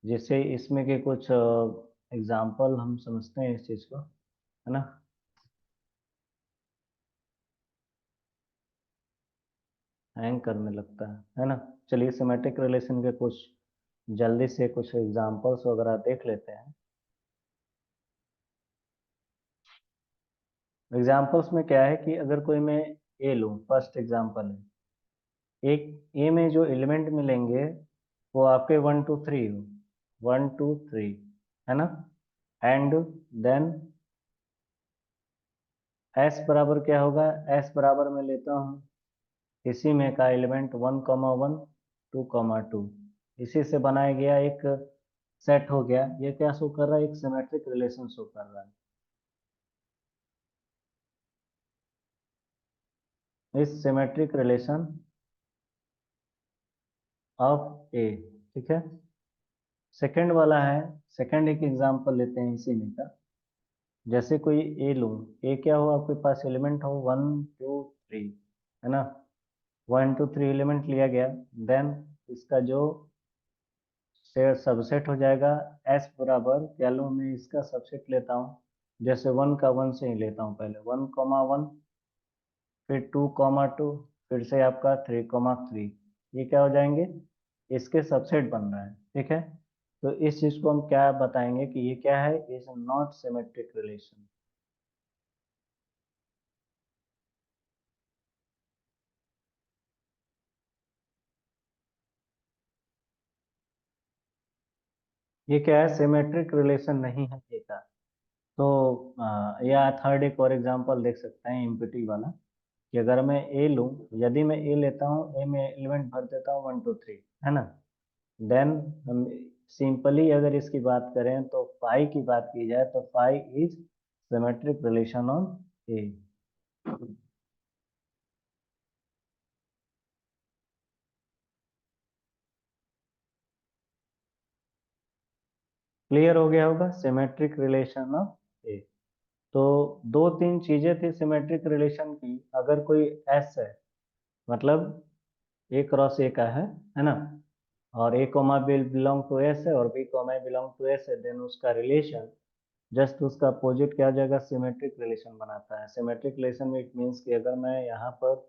जिससे इसमें के कुछ एग्जाम्पल हम समझते हैं इस चीज को, है ना। हैंग करने लगता है ना। चलिए सिमेट्रिक रिलेशन के कुछ जल्दी से कुछ एग्जाम्पल्स वगैरह देख लेते हैं। एग्जाम्पल्स में क्या है कि अगर कोई मैं ए लूँ, फर्स्ट एग्जाम्पल है, एक ए में जो एलिमेंट मिलेंगे वो आपके 1 2 3 हो, 1 2 3, है ना। एंड देन एस बराबर क्या होगा, एस बराबर मैं लेता हूँ इसी में का एलिमेंट 1 1 2 2, इसी से बनाया गया एक सेट हो गया। ये क्या शो कर रहा है, एक सिमेट्रिक रिलेशन शो कर रहा है, इस सिमेट्रिक रिलेशन ऑफ ए। ठीक है। सेकंड वाला है, सेकंड एक एग्जांपल लेते हैं इसी में का। जैसे कोई ए लूँ, ए क्या हो, आपके पास एलिमेंट हो 1 2 3, है ना। 1 2 3 एलिमेंट लिया गया, देन इसका जो सबसेट हो जाएगा एस बराबर, क्या लूँ मैं, इसका सबसेट लेता हूँ, जैसे 1 का 1 से ही लेता हूँ, पहले 1 1, फिर 2 2, फिर से आपका 3 3, ये क्या हो जाएंगे, इसके सबसेट बन रहा है। ठीक है। तो इस चीज को हम क्या बताएंगे कि ये क्या है, इज नॉट सिमेट्रिक रिलेशन। ये क्या है, सिमेट्रिक रिलेशन नहीं है ए का। तो या थर्ड एक और एग्जांपल देख सकते हैं एमपीटी वाला, कि अगर मैं ए लूँ, यदि मैं ए लेता हूँ, ए में एलिमेंट भर देता हूँ 1 2 3, है ना। देन हम सिंपली अगर इसकी बात करें तो फाई की बात की जाए तो phi is symmetric relation on A. Clear हो गया होगा, सिमेट्रिक रिलेशन ऑफ ए। तो दो तीन चीजें थी सिमेट्रिक रिलेशन की। अगर कोई एस है, मतलब ए क्रॉस ए का है ना, और A comma B belong to S है और B comma belong to S है, देन उसका रिलेशन जस्ट उसका अपोजिट क्या हो जाएगा, सिमेट्रिक रिलेशन बनाता है। सिमेट्रिक रिलेशन में इट मीन्स कि अगर मैं यहाँ पर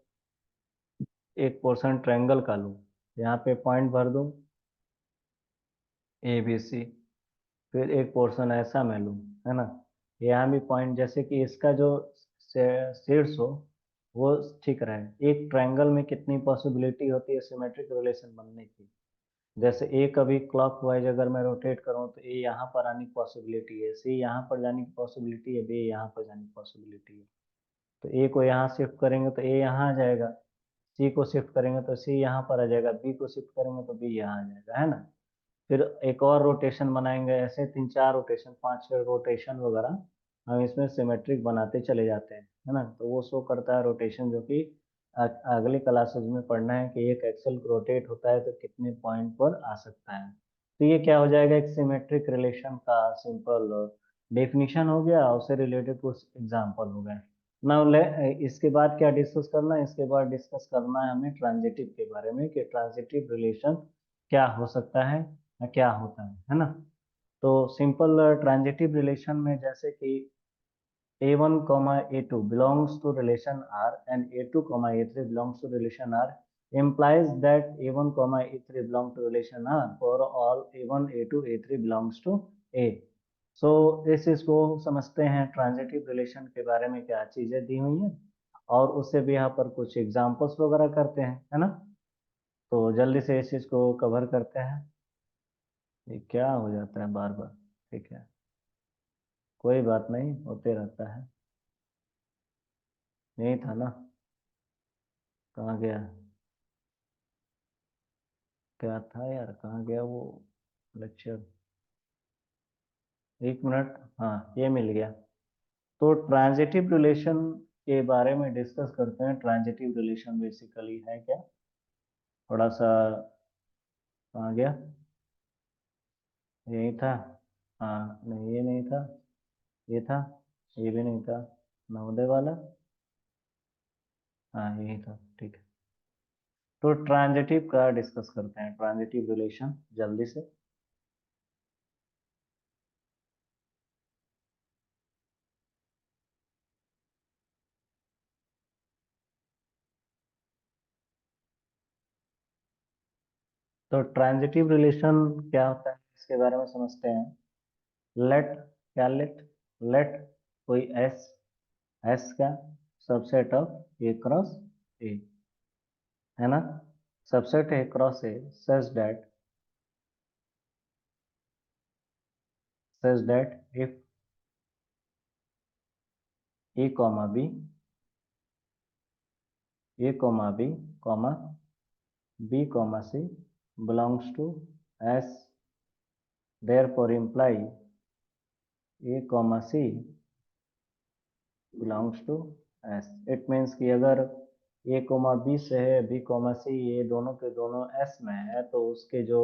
एक पोर्शन ट्रायंगल का लूँ, यहाँ पे पॉइंट भर दूँ ए बी सी, फिर एक पोर्शन ऐसा मैं लूँ, है ना, यहाँ भी पॉइंट, जैसे कि इसका जो शीर्ष हो वो ठीक रहे। एक ट्रायंगल में कितनी पॉसिबिलिटी होती है सिमेट्रिक रिलेशन बनने की, जैसे ए कभी क्लॉक वाइज अगर मैं रोटेट करूँ तो ए यहाँ पर आने की पॉसिबिलिटी है, सी यहाँ पर जाने की पॉसिबिलिटी है, बी यहाँ पर जाने की पॉसिबिलिटी है। तो ए को यहाँ शिफ्ट करेंगे तो ए यहाँ आ जाएगा, सी को शिफ्ट करेंगे तो सी यहाँ पर आ जाएगा, बी को शिफ्ट करेंगे तो बी यहाँ आ जाएगा, है ना। फिर एक और रोटेशन बनाएंगे, ऐसे 3 4 रोटेशन, 5 6 रोटेशन वगैरह हम इसमें सिमेट्रिक बनाते चले जाते हैं, है ना। तो वो शो करता है रोटेशन, जो कि अगली क्लासेस में पढ़ना है कि एक एक्सेल रोटेट होता है तो कितने पॉइंट पर आ सकता है। तो ये क्या हो जाएगा, एक सिमेट्रिक रिलेशन का सिंपल डेफिनेशन हो गया, उससे रिलेटेड कुछ एग्जाम्पल हो गए। नाउ ले इसके बाद क्या डिस्कस करना है, इसके बाद डिस्कस करना है हमें ट्रांजिटिव के बारे में, कि ट्रांजिटिव रिलेशन क्या हो सकता है या क्या होता है ना। तो सिंपल ट्रांजिटिव रिलेशन में जैसे कि A1 A2 belongs to relation R and A2 A3 belongs to relation R implies that A1 A3 belong to relation R for all A1 A2 A3 belongs to A। सो इस चीज को समझते हैं, transitive relation के बारे में क्या चीजें दी हुई हैं, और उससे भी यहाँ पर कुछ एग्जांपल्स वगैरह करते हैं, है ना। तो जल्दी से इस चीज को कवर करते हैं। ये क्या हो जाता है बार बार, ठीक है, कोई बात नहीं, होते रहता है। यही था ना, कहाँ गया, क्या था यार, कहाँ गया वो लेक्चर। एक मिनट, हाँ ये मिल गया। तो ट्रांजिटिव रिलेशन के बारे में डिस्कस करते हैं। ट्रांजिटिव रिलेशन बेसिकली है क्या, थोड़ा सा आ गया, यही था। हाँ नहीं ये नहीं था, ये था, ये भी नहीं था, नवोदय वाला, हाँ यही था, ठीक है। तो ट्रांजिटिव का डिस्कस करते हैं, ट्रांजिटिव रिलेशन जल्दी से। तो ट्रांजिटिव रिलेशन क्या होता है इसके बारे में समझते हैं। लेट, क्या लेट, लेट कोई एस, एस का subset of A cross A, है ना, subset A cross A such that if A comma B, A comma B comma B comma C belongs to S, therefore imply A comma C belongs to S। It means कि अगर ए comma B से है, B comma C, ये दोनों के दोनों S में है, तो उसके जो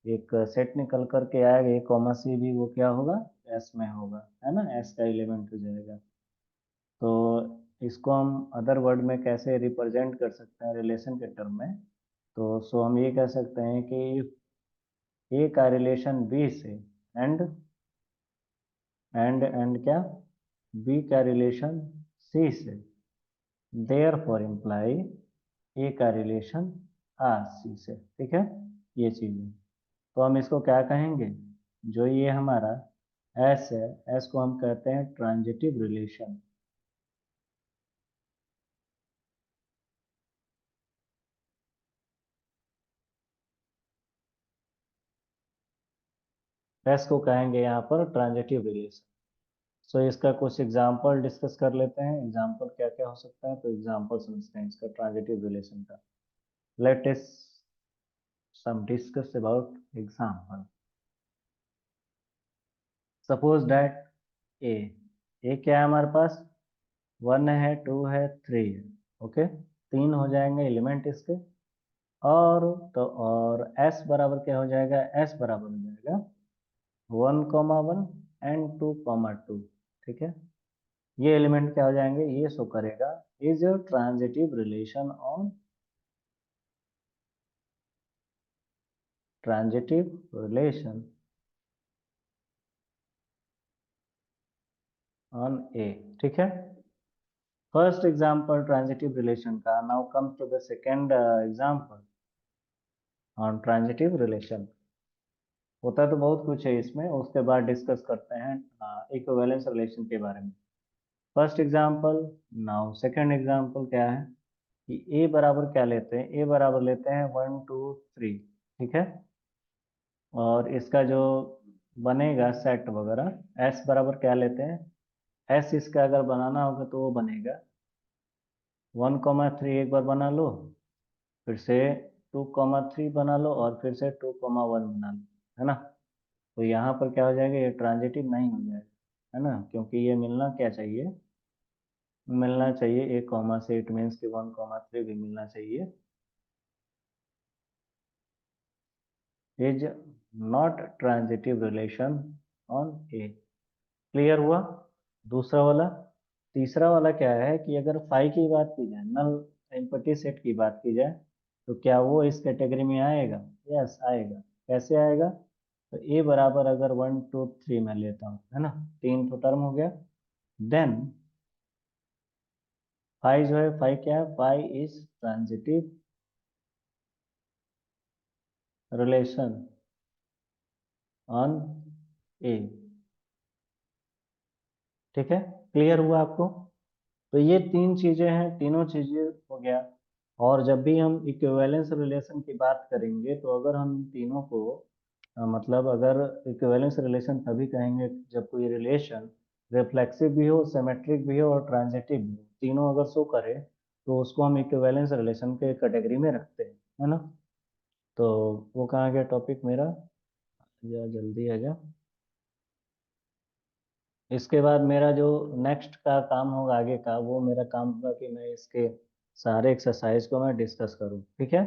एक सेट निकल करके आएगा ए कोमा सी भी, वो क्या होगा, एस में होगा, है ना, एस का एलिमेंट हो जाएगा। तो इसको हम अदर वर्ड में कैसे रिप्रेजेंट कर सकते हैं रिलेशन के टर्म में। तो सो हम ये कह सकते हैं कि ए का रिलेशन बी से, एंड एंड क्या, बी का रिलेशन सी से, देयर फॉर इम्प्लाई ए का रिलेशन आर सी से, ठीक है, ये चीज है। तो हम इसको क्या कहेंगे, जो ये हमारा एस है, एस को हम कहते हैं ट्रांजिटिव रिलेशन। एस को कहेंगे यहाँ पर ट्रांजिटिव रिलेशन। सो इसका कुछ एग्जाम्पल डिस्कस कर लेते हैं, एग्जाम्पल क्या क्या हो सकता है, तो एग्जाम्पल समझते हैं इसका ट्रांजिटिव रिलेशन का। Let us some discuss about example. Suppose that A, A क्या है हमारे पास, वन है, टू है, थ्री है, ओके, तीन हो जाएंगे एलिमेंट इसके। और तो और एस बराबर क्या हो जाएगा, एस बराबर हो जाएगा one comma one and two comma two, ठीक है। ये एलिमेंट क्या हो जाएंगे, ये शो करेगा is your transitive relation on, transitive relation on A, ठीक है। फर्स्ट एग्जांपल ट्रांजिटिव रिलेशन का। Now come to the second example on transitive relation. होता तो बहुत कुछ है इसमें, उसके बाद डिस्कस करते हैं इक्विवेलेंस रिलेशन के बारे में। First example, now second example क्या है कि ए बराबर क्या लेते हैं, ए बराबर लेते हैं वन टू थ्री, ठीक है। और इसका जो बनेगा सेट वगैरह, एस बराबर क्या लेते हैं, एस इसका अगर बनाना होगा तो वो बनेगा वन कॉमा थ्री, एक बार बना लो, फिर से टू कॉमा थ्री बना लो, और फिर से टू कॉमा वन बना लो, है ना। तो यहाँ पर क्या हो जाएगा, ये ट्रांजिटिव नहीं हो जाएगा, है ना, क्योंकि ये मिलना क्या चाहिए, मिलना चाहिए ए कॉमा से, इट मीन्स कि वन कॉमा थ्री भी मिलना चाहिए। Is not transitive relation on A, clear हुआ। दूसरा वाला, तीसरा वाला क्या है कि अगर फाई की बात की जाए, नल एम्पटी सेट की बात की जाए, तो क्या वो इस कैटेगरी में आएगा, यस आएगा। कैसे आएगा, तो ए बराबर अगर वन टू थ्री में लेता हूँ, है ना, तीन तो टर्म हो गया, देन फाई जो है, फाई क्या है, phi is transitive relation on A, ठीक है, क्लियर हुआ आपको। तो ये तीन चीजें हैं, तीनों चीजें हो गया। और जब भी हम इक्विवेलेंस रिलेशन की बात करेंगे, तो अगर हम तीनों को मतलब अगर इक्विवेलेंस रिलेशन तभी कहेंगे जब कोई रिलेशन रिफ्लेक्सिव भी हो, सिमेट्रिक भी हो और ट्रांजिटिव भी हो, तीनों अगर शो करे, तो उसको हम इक्विवेलेंस रिलेशन के कैटेगरी में रखते हैं, है ना। तो वो कहाँ गया टॉपिक मेरा, या जल्दी आ जा। इसके बाद मेरा जो नेक्स्ट का काम होगा आगे का, वो मेरा काम होगा कि मैं इसके सारे एक्सरसाइज को मैं डिस्कस करूँ, ठीक है।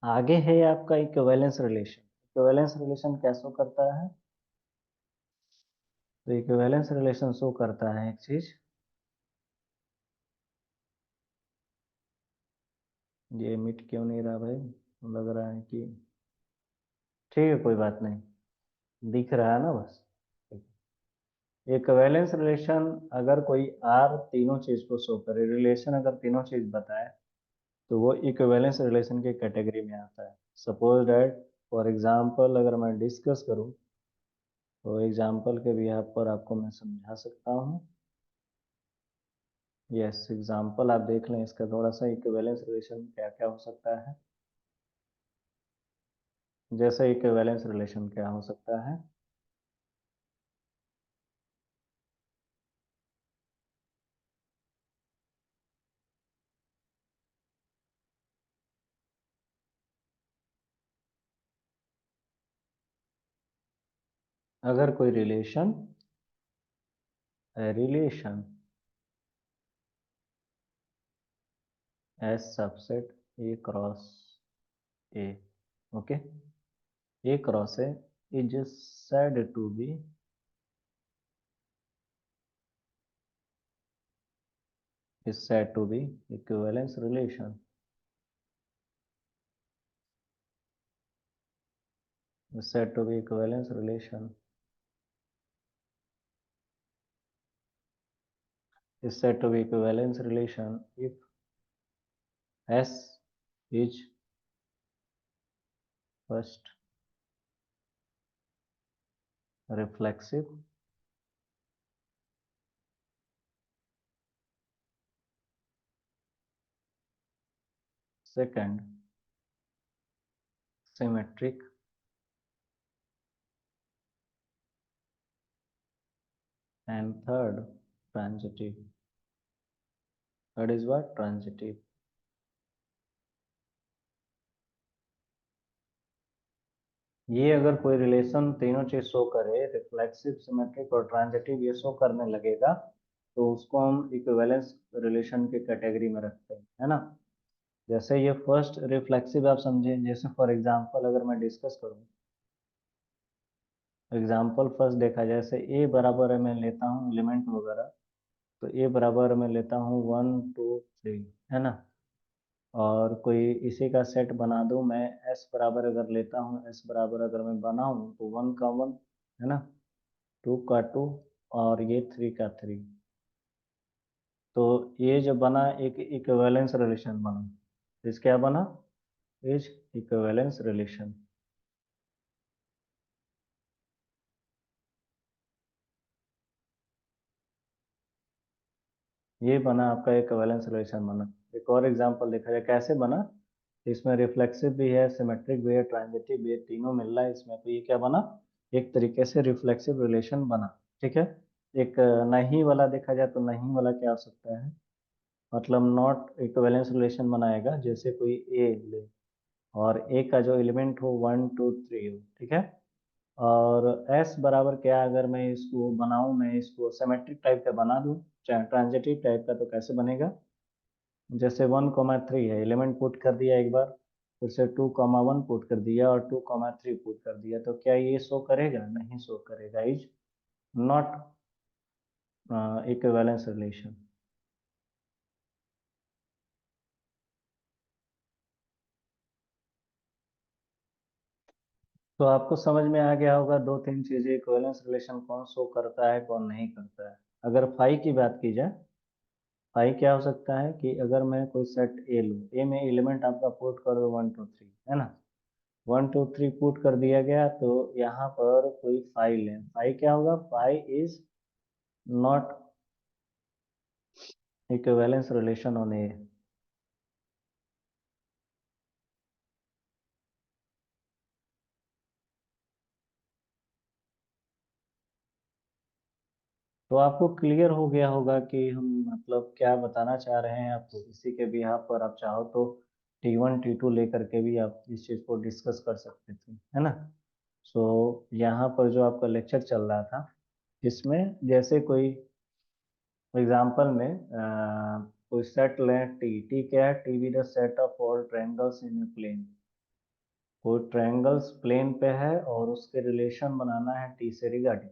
आगे है आपका इक्विवेलेंस रिलेशन। इक्विवेलेंस रिलेशन क्या शो करता है? तो इक्विवेलेंस रिलेशन शो करता है एक चीज, ये मिट क्यों नहीं रहा भाई, लग रहा है कि ठीक है, कोई बात नहीं, दिख रहा है ना बस। इक्विवेलेंस रिलेशन अगर कोई आर तीनों चीज को शो करे, रिलेशन अगर तीनों चीज बताए, तो वो इक्विवेलेंस रिलेशन के कैटेगरी में आता है। सपोज दैट, फॉर एग्जांपल अगर मैं डिस्कस करूं, तो एग्जांपल के बिहाफ पर आपको मैं समझा सकता हूं। यस, एग्जांपल आप देख लें इसका थोड़ा सा, इक्विवेलेंस रिलेशन क्या क्या हो सकता है। जैसे इक्विवेलेंस रिलेशन क्या हो सकता है? अगर कोई relation S subset A cross A, okay, A cross A is said to be is said to be equivalence relation, is said to be equivalence relation, is said to be equivalence relation if S is first reflexive, second symmetric, and third transitive. Third is what? Transitive. ये अगर कोई relation तीनों चीज show करे, reflexive, symmetric और transitive, ये show करने लगेगा, तो उसको हम इक्विवेलेंस रिलेशन के कैटेगरी में रखते हैं, है ना। जैसे ये फर्स्ट रिफ्लेक्सिव आप समझे, जैसे फॉर एग्जांपल अगर मैं डिस्कस करूं, एग्जांपल फर्स्ट देखा, जैसे ए बराबर है, मैं लेता हूँ एलिमेंट वगैरह, तो ए बराबर मैं लेता हूँ 1 2 3, है ना। और कोई इसी का सेट बना दूं मैं, एस बराबर अगर लेता हूँ, एस बराबर अगर मैं बनाऊं, तो 1 का 1, है ना, 2 का 2, और ये 3 का 3। तो ये जो बना एक इक्विवेलेंस रिलेशन बना, इस क्या बना, इज इक्विवेलेंस रिलेशन। ये बना आपका इक्विवेलेंस रिलेशन बना। एक और एग्जांपल देखा जाए कैसे बना, इसमें रिफ्लेक्सिव भी है, सिमेट्रिक भी है, ट्रांजिटिव भी है, तीनों मिल रहा है इसमें, तो ये क्या बना, एक तरीके से रिफ्लेक्सिव रिलेशन बना, ठीक है। एक नहीं वाला देखा जाए, तो नहीं वाला क्या हो सकता है, मतलब नॉट इक्विवेलेंस रिलेशन बनाएगा, जैसे कोई ए ले और ए का जो एलिमेंट हो 1 2 3 हो, ठीक है। और एस बराबर क्या, अगर मैं इसको बनाऊं, मैं इसको सिमेट्रिक टाइप का बना दूं, चाहे ट्रांजिटिव टाइप का, तो कैसे बनेगा, जैसे 1 3 है, एलिमेंट पुट कर दिया एक बार, फिर से 2 1 पुट कर दिया और 2 3 पुट कर दिया, तो क्या ये शो करेगा, नहीं शो करेगा, इज नॉट इक्विवेलेंस रिलेशन। तो आपको समझ में आ गया होगा दो तीन चीजें, इक्विवेलेंस रिलेशन कौन शो करता है, कौन नहीं करता है। अगर फाई की बात की जाए, फाई क्या हो सकता है कि अगर मैं कोई सेट ए लूँ, ए में एलिमेंट आपका पुट कर दो 1 2 3, है ना, 1 2 3 पुट कर दिया गया, तो यहाँ पर कोई फाइल है, फाई क्या होगा, phi is not equivalence relation on A. तो आपको क्लियर हो गया होगा कि हम मतलब क्या बताना चाह रहे हैं आपको, इसी के बिहाफ पर आप चाहो तो T1 T2 लेकर के भी आप इस चीज़ को डिस्कस कर सकते थे, है ना। सो यहाँ पर जो आपका लेक्चर चल रहा था, इसमें जैसे कोई एग्जांपल में कोई सेट लें टी, टी क्या है, T be the set of all triangles in a plane. कोई ट्रायंगल्स प्लेन पे है और उसके रिलेशन बनाना है टी से रिगार्डिंग।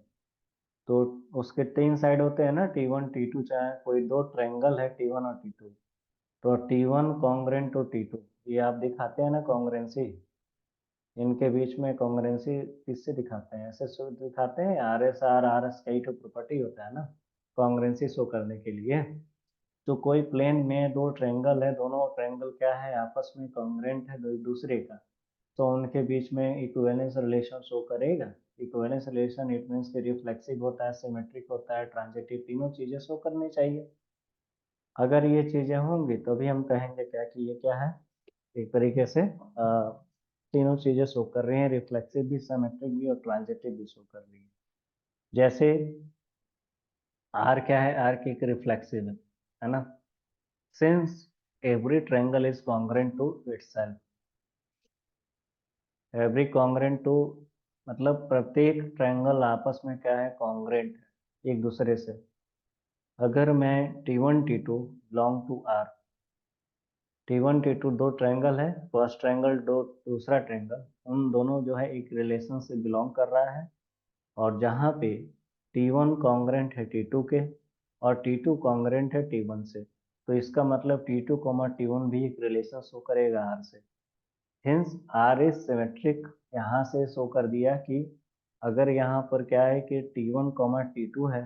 तो उसके तीन साइड होते हैं ना, टी वन टी टू, चाहे कोई दो ट्रायंगल है टी वन और टी टू, तो T one congruent to T two, ये आप दिखाते हैं ना कॉन्ग्रेंसी, इनके बीच में कॉन्ग्रेंसी किससे दिखाते हैं, ऐसे दिखाते हैं, आर एस का ही तो प्रॉपर्टी होता है ना कॉन्ग्रेंसी शो करने के लिए। तो कोई प्लेन में दो ट्रायंगल है, दोनों ट्रायंगल क्या है, आपस में कॉन्ग्रेंट है दो एक दूसरे का, तो उनके बीच में इक्विवेलेंस रिलेशन शो करेगा। इक्विवेलेंस रिलेशन इट मीन्स कि रिफ्लेक्सिव होता है, सिमेट्रिक होता है, ट्रांजिटिव, तीनों चीजें शो करनी चाहिए। अगर ये चीजें होंगी तो भी हम कहेंगे क्या कि ये क्या है, एक तरीके से तीनों चीजें शो कर रही हैं, रिफ्लेक्सिव भी, सिमेट्रिक भी और ट्रांजिटिव भी शो कर रही है। जैसे आर क्या है, आर की एक रिफ्लेक्सिव है ना, since every triangle is congruent to itself. Every congruent to मतलब प्रत्येक ट्रायंगल आपस में क्या है, कॉन्ग्रेंट है एक दूसरे से। अगर मैं T1 T2 belong to R, T1 T2 दो ट्रायंगल है, फर्स्ट ट्रायंगल दो दूसरा ट्रायंगल, उन दोनों जो है एक रिलेशन से बिलोंग कर रहा है, और जहाँ पे T1 कॉन्ग्रेंट है T2 के और T2 कॉन्ग्रेंट है T1 से, तो इसका मतलब T2 T1 भी एक रिलेशन शो करेगा R से। हिंस आर इज सिमेट्रिक, यहाँ से शो कर दिया कि अगर यहाँ पर क्या है कि T1 T2 है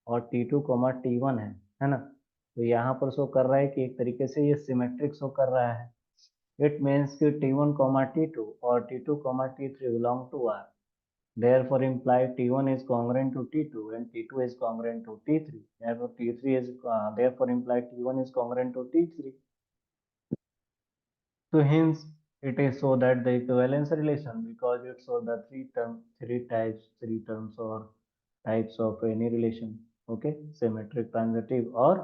और T2 T1 है ना, तो यहाँ पर शो कर रहा है कि एक तरीके से ये सिमेट्रिक शो कर रहा है। इट मीन्स कि T1 T2 और T2 T3 belong to R, therefore imply T1 is congruent to T2 and T2 is congruent to T3, therefore T3 is therefore imply T1 is congruent to T3. So hence it is so that the equivalence relation, because it shows the three terms or types of any relation, okay, symmetric, transitive और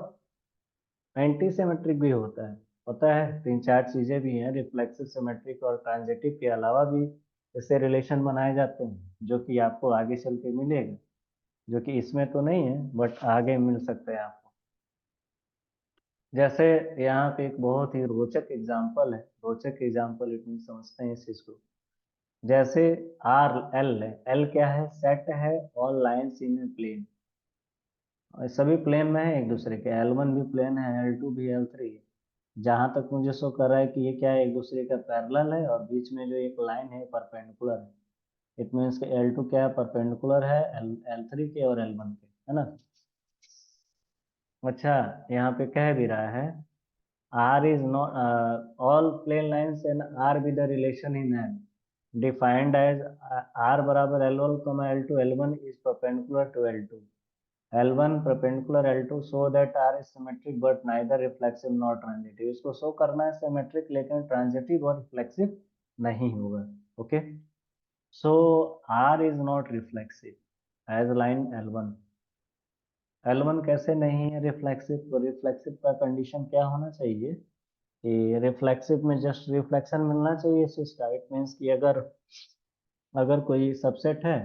anti symmetric भी होता है। होता है, तीन चार चीजें भी हैं, रिफ्लेक्सिव, सिमेट्रिक और ट्रांजिटिव के अलावा भी इससे रिलेशन बनाए जाते हैं, जो कि आपको आगे चल के मिलेगा, जो कि इसमें तो नहीं है बट आगे मिल सकते हैं आपको। जैसे यहाँ पे एक बहुत ही रोचक एग्जाम्पल है, रोचक एग्जाम्पल इतनी समझते हैं इस चीज को। जैसे आर एल है, एल क्या है, सेट है all lines in a plane, सभी प्लेन में है एक दूसरे के, एल वन भी प्लेन है, एल टू भी, एल थ्री है। जहां तक मुझे शो कर रहा है कि ये क्या है, एक दूसरे का पैरेलल है और बीच में जो एक लाइन है परपेंडिकुलर है। इट मीन्स कि एल टू क्या है, परपेंडिकुलर है एल एल थ्री के और एल वन के, है ना। अच्छा, यहाँ पे कह भी रहा है R is not all plane lines and R with the relation in L defined as R बराबर L1, L2, L1 is perpendicular to L2, L1 perpendicular L2 so that R is symmetric but neither reflexive nor transitive। इसको show करना है symmetric लेकिन transitive और reflexive नहीं होगा। Okay, so R is not reflexive as line L1। L1 कैसे नहीं है रिफ्लेक्सिव, तो रिफ्लेक्सिव का कंडीशन क्या होना चाहिए कि रिफ्लेक्सिव में जस्ट रिफ्लेक्शन मिलना चाहिए इस चीज का। इट मीन्स कि अगर अगर कोई सबसेट है,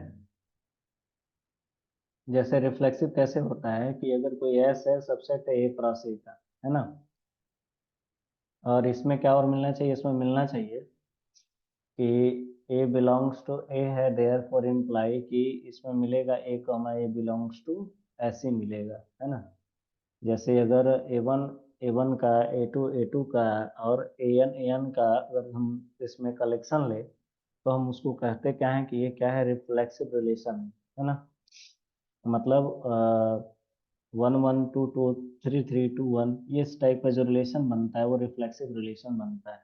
जैसे रिफ्लेक्सिव कैसे होता है कि अगर कोई एस है, सबसेट है ए क्रॉस ए का, है ना, और इसमें क्या और मिलना चाहिए, इसमें मिलना चाहिए कि ए बिलोंग्स टू ए है, देयर फॉर इम्प्लाई कि इसमें मिलेगा ए कॉमा ए बिलोंग्स टू, ऐसे मिलेगा, है ना। जैसे अगर ए वन का, ए टू का और ए एन का अगर हम इसमें कलेक्शन ले, तो हम उसको कहते क्या है कि ये क्या है, रिफ्लेक्सिव रिलेशन है ना। मतलब 1 1 2 2 3 3 2 1, ये इस टाइप का जो रिलेशन बनता है वो रिफ्लेक्सिव रिलेशन बनता है।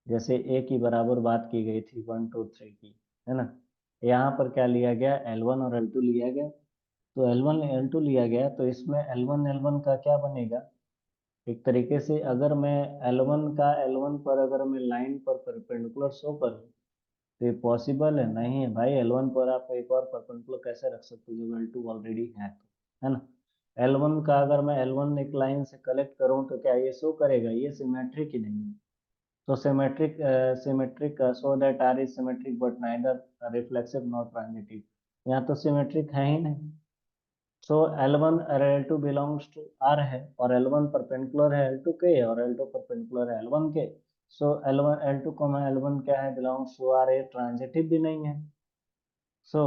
जैसे ए की बराबर बात की गई थी 1 2 3 की, है ना। यहाँ पर क्या लिया गया, L1 और L2 लिया गया, तो L1 L2 लिया गया, तो इसमें L1 का क्या बनेगा, एक तरीके से अगर मैं L1 का L1 पर अगर मैं लाइन पर परपेंडिकुलर शो करूँ, तो ये पॉसिबल है नहीं है भाई, L1 पर आप एक और परपेंडिकुलर कैसे रख सकते हो जब L2 ऑलरेडी है ना। L1 का अगर मैं L1 एक लाइन से कलेक्ट करूं तो क्या ये शो करेगा, ये सिमेट्रिक ही नहीं है। तो symmetric so that R is symmetric but neither reflexive not transitive, यहाँ तो सिमेट्रिक है ही नहीं। सो L1 और L2 बिलोंग्स टू R है, और L1 परपेंडिकुलर है L2 के, और L2 परपेंडिकुलर है L1 के। सो L1 L2 L1 क्या है, बिलोंग्स टू R, ट्रांजिटिव भी नहीं है। सो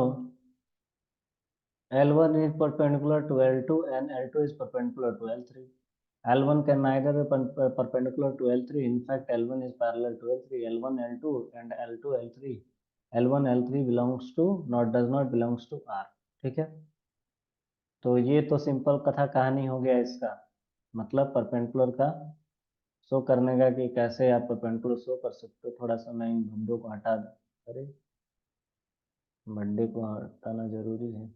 L1 is perpendicular to L2 and L2 is perpendicular to L3. L1 can neither be perpendicular to L3. In fact, L1 is parallel to L3. L1 L2 and L2 L3. L1 L3 belongs to, not does not belongs to R। ठीक है, तो ये तो simple कथा कहानी हो गया इसका, मतलब परपेंडिकुलर का शो करने का कि कैसे आप परपेंडिकुलर शो कर सकते हो। थोड़ा सा मैं इन भंडों को हटा दूं, अरे भंडे को हटाना जरूरी है।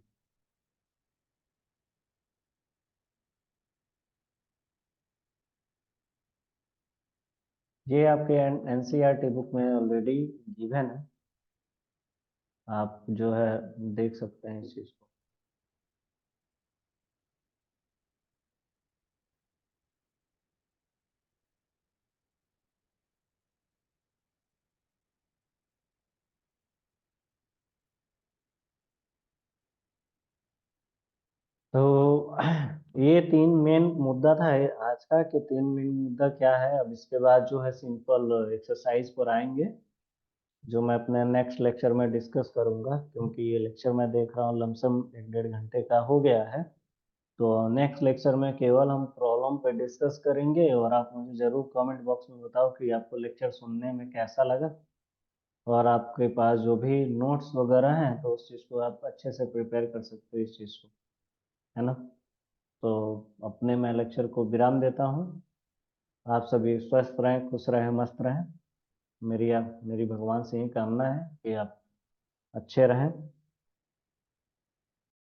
ये आपके एनसीईआरटी बुक में ऑलरेडी गिवन है, आप जो है देख सकते हैं इस चीज को। तो ये तीन मेन मुद्दा था आज का, कि तीन मेन मुद्दा क्या है। अब इसके बाद जो है सिंपल एक्सरसाइज पर आएंगे, जो मैं अपने नेक्स्ट लेक्चर में डिस्कस करूंगा, क्योंकि ये लेक्चर मैं देख रहा हूँ लमसम 1-1.5 घंटे का हो गया है। तो नेक्स्ट लेक्चर में केवल हम प्रॉब्लम पे डिस्कस करेंगे, और आप मुझे ज़रूर कमेंट बॉक्स में बताओ कि आपको लेक्चर सुनने में कैसा लगा, और आपके पास जो भी नोट्स वगैरह हैं तो उस चीज़ को आप अच्छे से प्रिपेयर कर सकते हो इस चीज़ को, है ना। तो अपने मैं लेक्चर को विराम देता हूँ। आप सभी स्वस्थ रहें, खुश रहें, मस्त रहें। मेरी भगवान से ही कामना है कि आप अच्छे रहें।